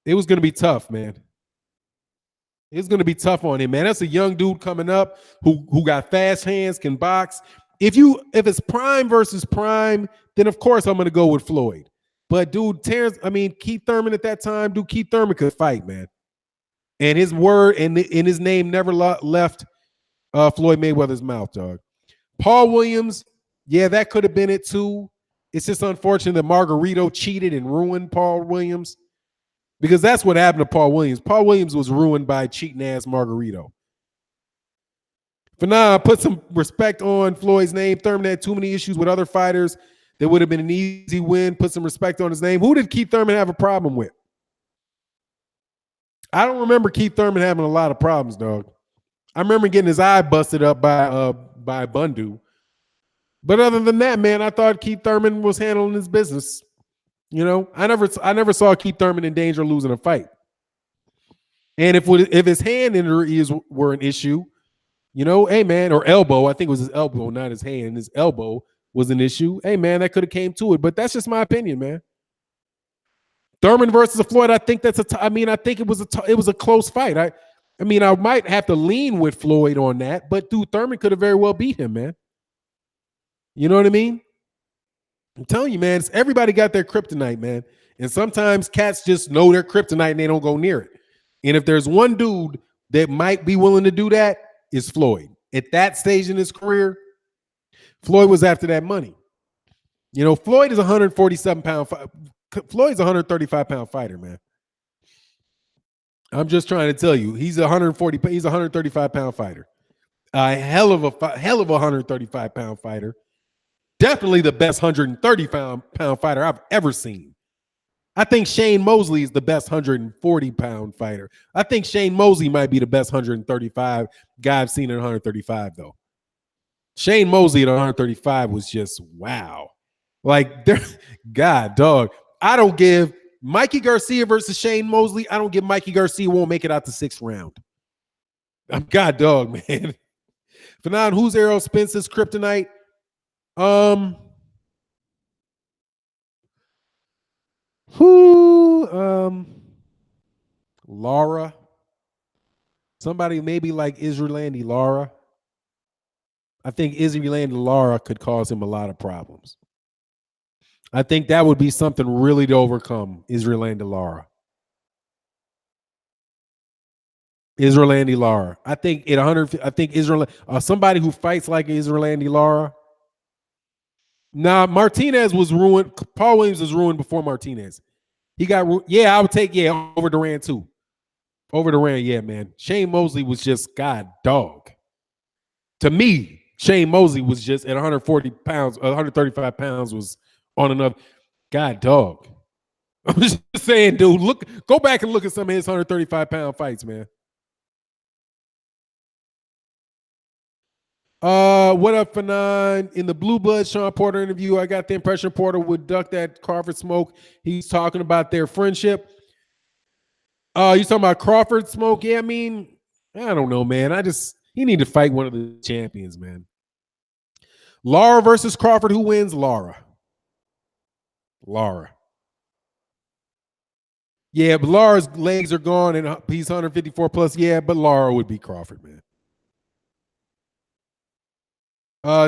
It was going to be tough, man. It's going to be tough on him, man. That's a young dude coming up who got fast hands, can box. If it's prime versus prime, then of course I'm going to go with Floyd. But dude, Keith Thurman at that time, dude, Keith Thurman could fight, man. And his word and his name never left Floyd Mayweather's mouth, dog. Paul Williams, yeah, that could have been it too. It's just unfortunate that Margarito cheated and ruined Paul Williams, because that's what happened to Paul Williams. Paul Williams was ruined by cheating ass Margarito. Fannon, put some respect on Floyd's name. Thurman had too many issues with other fighters. That would have been an easy win. Put some respect on his name. Who did Keith Thurman have a problem with? I don't remember Keith Thurman having a lot of problems, dog. I remember getting his eye busted up by Bundu. But other than that, man, I thought Keith Thurman was handling his business. You know, I never saw Keith Thurman in danger of losing a fight. And if his hand injuries were an issue, you know, hey man, or elbow, I think it was his elbow, not his hand. His elbow was an issue. Hey man, that could have came to it. But that's just my opinion, man. Thurman versus Floyd, I think I think it was a close fight. I might have to lean with Floyd on that, but dude, Thurman could have very well beat him, man. You know what I mean? I'm telling you, man, everybody got their kryptonite, man. And sometimes cats just know their kryptonite and they don't go near it. And if there's one dude that might be willing to do that, it's Floyd. At that stage in his career, Floyd was after that money. You know, Floyd is 147 pound. Floyd's a 135-pound fighter, man. I'm just trying to tell you, he's a 135-pound fighter. A hell of a 135-pound fighter. Definitely the best 130-pound fighter I've ever seen. I think Shane Mosley is the best 140-pound fighter. I think Shane Mosley might be the best 135 guy I've seen at 135, though. Shane Mosley at 135 was just wow. Like, God, dog. I don't give Mikey Garcia versus Shane Mosley. I don't give Mikey Garcia won't make it out the 6th round. I'm God, dog, man. Fannon, who's Errol Spence's kryptonite? Lara. Somebody maybe like Israelandi Lara. I think Israelandi Lara could cause him a lot of problems. I think that would be something really to overcome, Israelandi Lara. Israelandi Lara. I think at 100, I think somebody who fights like Israelandi Lara. Nah, Martinez was ruined. Paul Williams was ruined before Martinez. He got, I would take, over Duran too. Over Duran, yeah, man. Shane Mosley was just, God, dog. To me, Shane Mosley was just at 140 pounds, 135 pounds was on another. God, dog. I'm just saying, dude, go back and look at some of his 135-pound fights, man. What up, Fannon? In the Blue Blood Sean Porter interview, I got the impression Porter would duck that Crawford smoke. He's talking about their friendship. You talking about Crawford smoke? Yeah, I mean, I don't know, man. He need to fight one of the champions, man. Lara versus Crawford. Who wins? Lara. Yeah, but Lara's legs are gone and he's 154 plus. Yeah, but Lara would beat Crawford, man.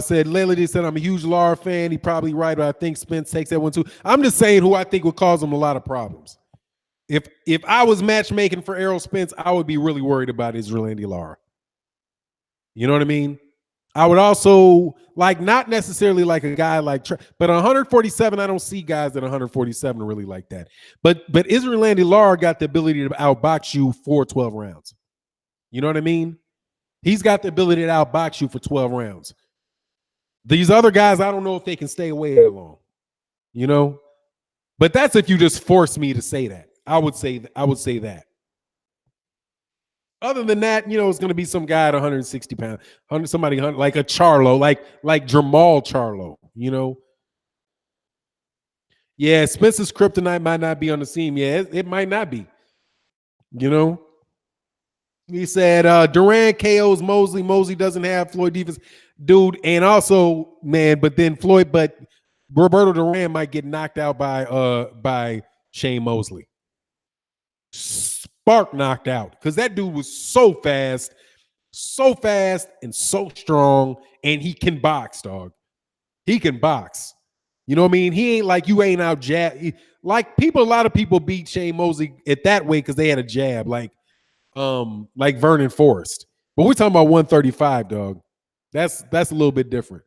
Said Layla said I'm a huge Lara fan. He probably right, but I think Spence takes that one too. I'm just saying who I think would cause him a lot of problems. If I was matchmaking for Errol Spence, I would be really worried about Israelandi Lara. You know what I mean? I would also not necessarily like a guy like, but 147, I don't see guys at 147 really like that. But Israelandi Lara got the ability to outbox you for 12 rounds. You know what I mean? He's got the ability to outbox you for 12 rounds. These other guys, I don't know if they can stay away that long. You know? But that's if you just force me to say that. I would say that. Other than that, it's going to be some guy at 160 pounds, somebody like a Charlo, like Jamal Charlo, Yeah, Spence's kryptonite might not be on the scene. Yeah, it might not be, He said Durant KOs Mosley. Mosley doesn't have Floyd defense, dude. And also, man, but Roberto Duran might get knocked out by Shane Mosley. Spark knocked out because that dude was so fast and so strong, and he can box, dog. He can box. You know what I mean? He ain't like you ain't out jab. Like a lot of people beat Shane Mosley at that way because they had a jab, like Vernon Forrest. But we're talking about 135, dog. That's a little bit different.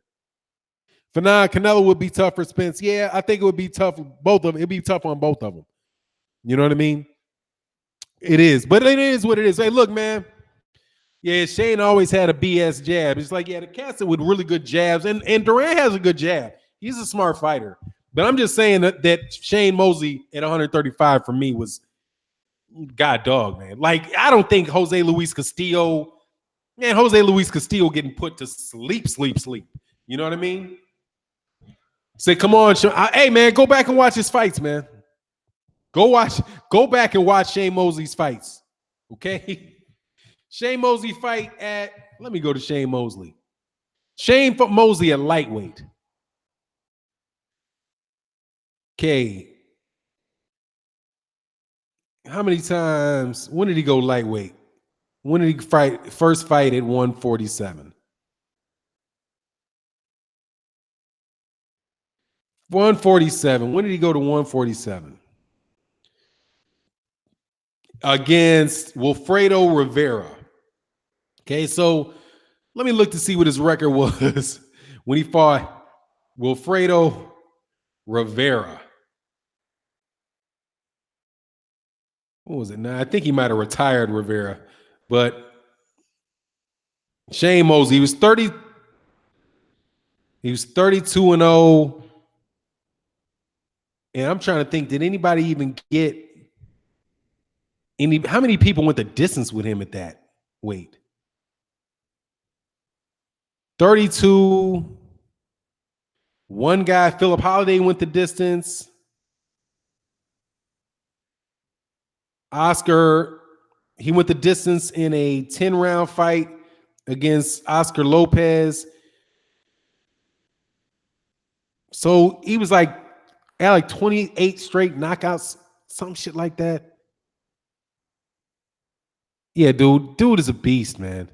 Fannon, Canelo would be tough for Spence. Yeah, I think it would be tough. Both of them. It'd be tough on both of them. You know what I mean? It is, but it is what it is. Hey, look, man. Yeah, Shane always had a BS jab. It's like, yeah, the cats with really good jabs, and Durant has a good jab. He's a smart fighter. But I'm just saying that Shane Mosley at 135 for me was god dog, man. Like, I don't think Jose Luis Castillo getting put to sleep. You know what I mean? Say, come on, hey, man, go back and watch his fights, man. Go back and watch Shane Mosley's fights, okay? Shane Mosley fight let me go to Shane Mosley. Shane Mosley at lightweight. Okay. How many times? When did he go lightweight? When did he first fight at 147? 147. When did he go to 147? Against Wilfredo Rivera. Okay, so let me look to see what his record was when he fought Wilfredo Rivera. What was it? Now, I think he might have retired Rivera, but Shane Mosley, he was 32-0. And I'm trying to think, did anybody even get how many people went the distance with him at that weight? 32. One guy, Philip Holiday, went the distance. Oscar, he went the distance in a 10-round fight against Oscar Lopez. So he was at 28 straight knockouts, some shit like that. Yeah, dude is a beast, man.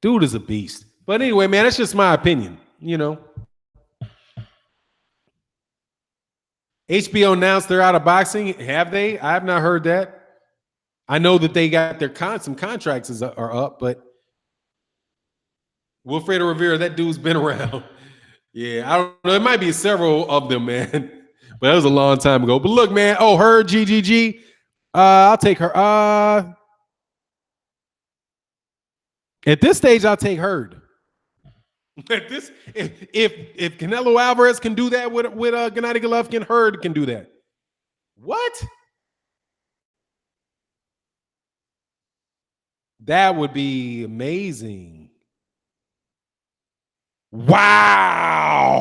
Dude is a beast. But anyway, man, that's just my opinion, you know. HBO announced they're out of boxing. Have they? I have not heard that. I know that they got some contracts are up, but Wilfredo Rivera, that dude's been around. Yeah, I don't know. It might be several of them, man. But that was a long time ago. But look, man. Oh, her GGG. I'll take her. At this stage, I'll take Hurd. At this, if Canelo Alvarez can do that with Gennady Golovkin, Hurd can do that. What? That would be amazing. Wow.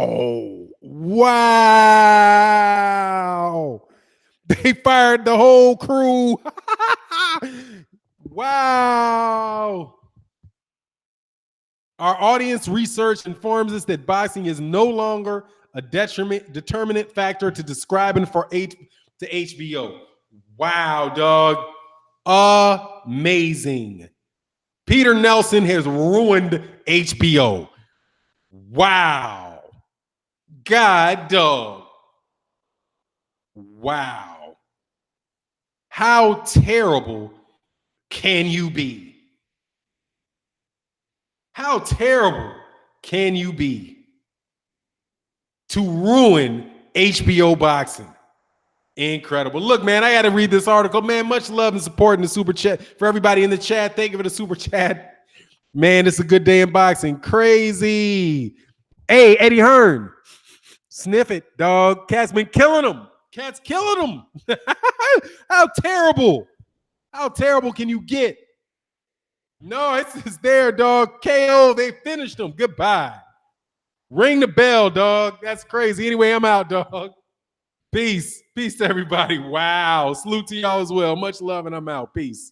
They fired the whole crew. Wow. Our audience research informs us that boxing is no longer a determinant factor to describing to HBO. Wow, dog. Amazing. Peter Nelson has ruined HBO. Wow. God, dog. Wow. How terrible can you be? How terrible can you be to ruin HBO boxing? Incredible. Look, man, I got to read this article. Man, much love and support in the super chat for everybody in the chat. Thank you for the super chat. Man, it's a good day in boxing. Crazy. Hey, Eddie Hearn. Sniff it, dog. Cat's been killing him. Cat's killing him. How terrible. How terrible can you get? No, it's there, dog. KO, they finished him. Goodbye. Ring the bell, dog. That's crazy. Anyway, I'm out, dog. Peace. Peace to everybody. Wow. Salute to y'all as well. Much love, and I'm out. Peace.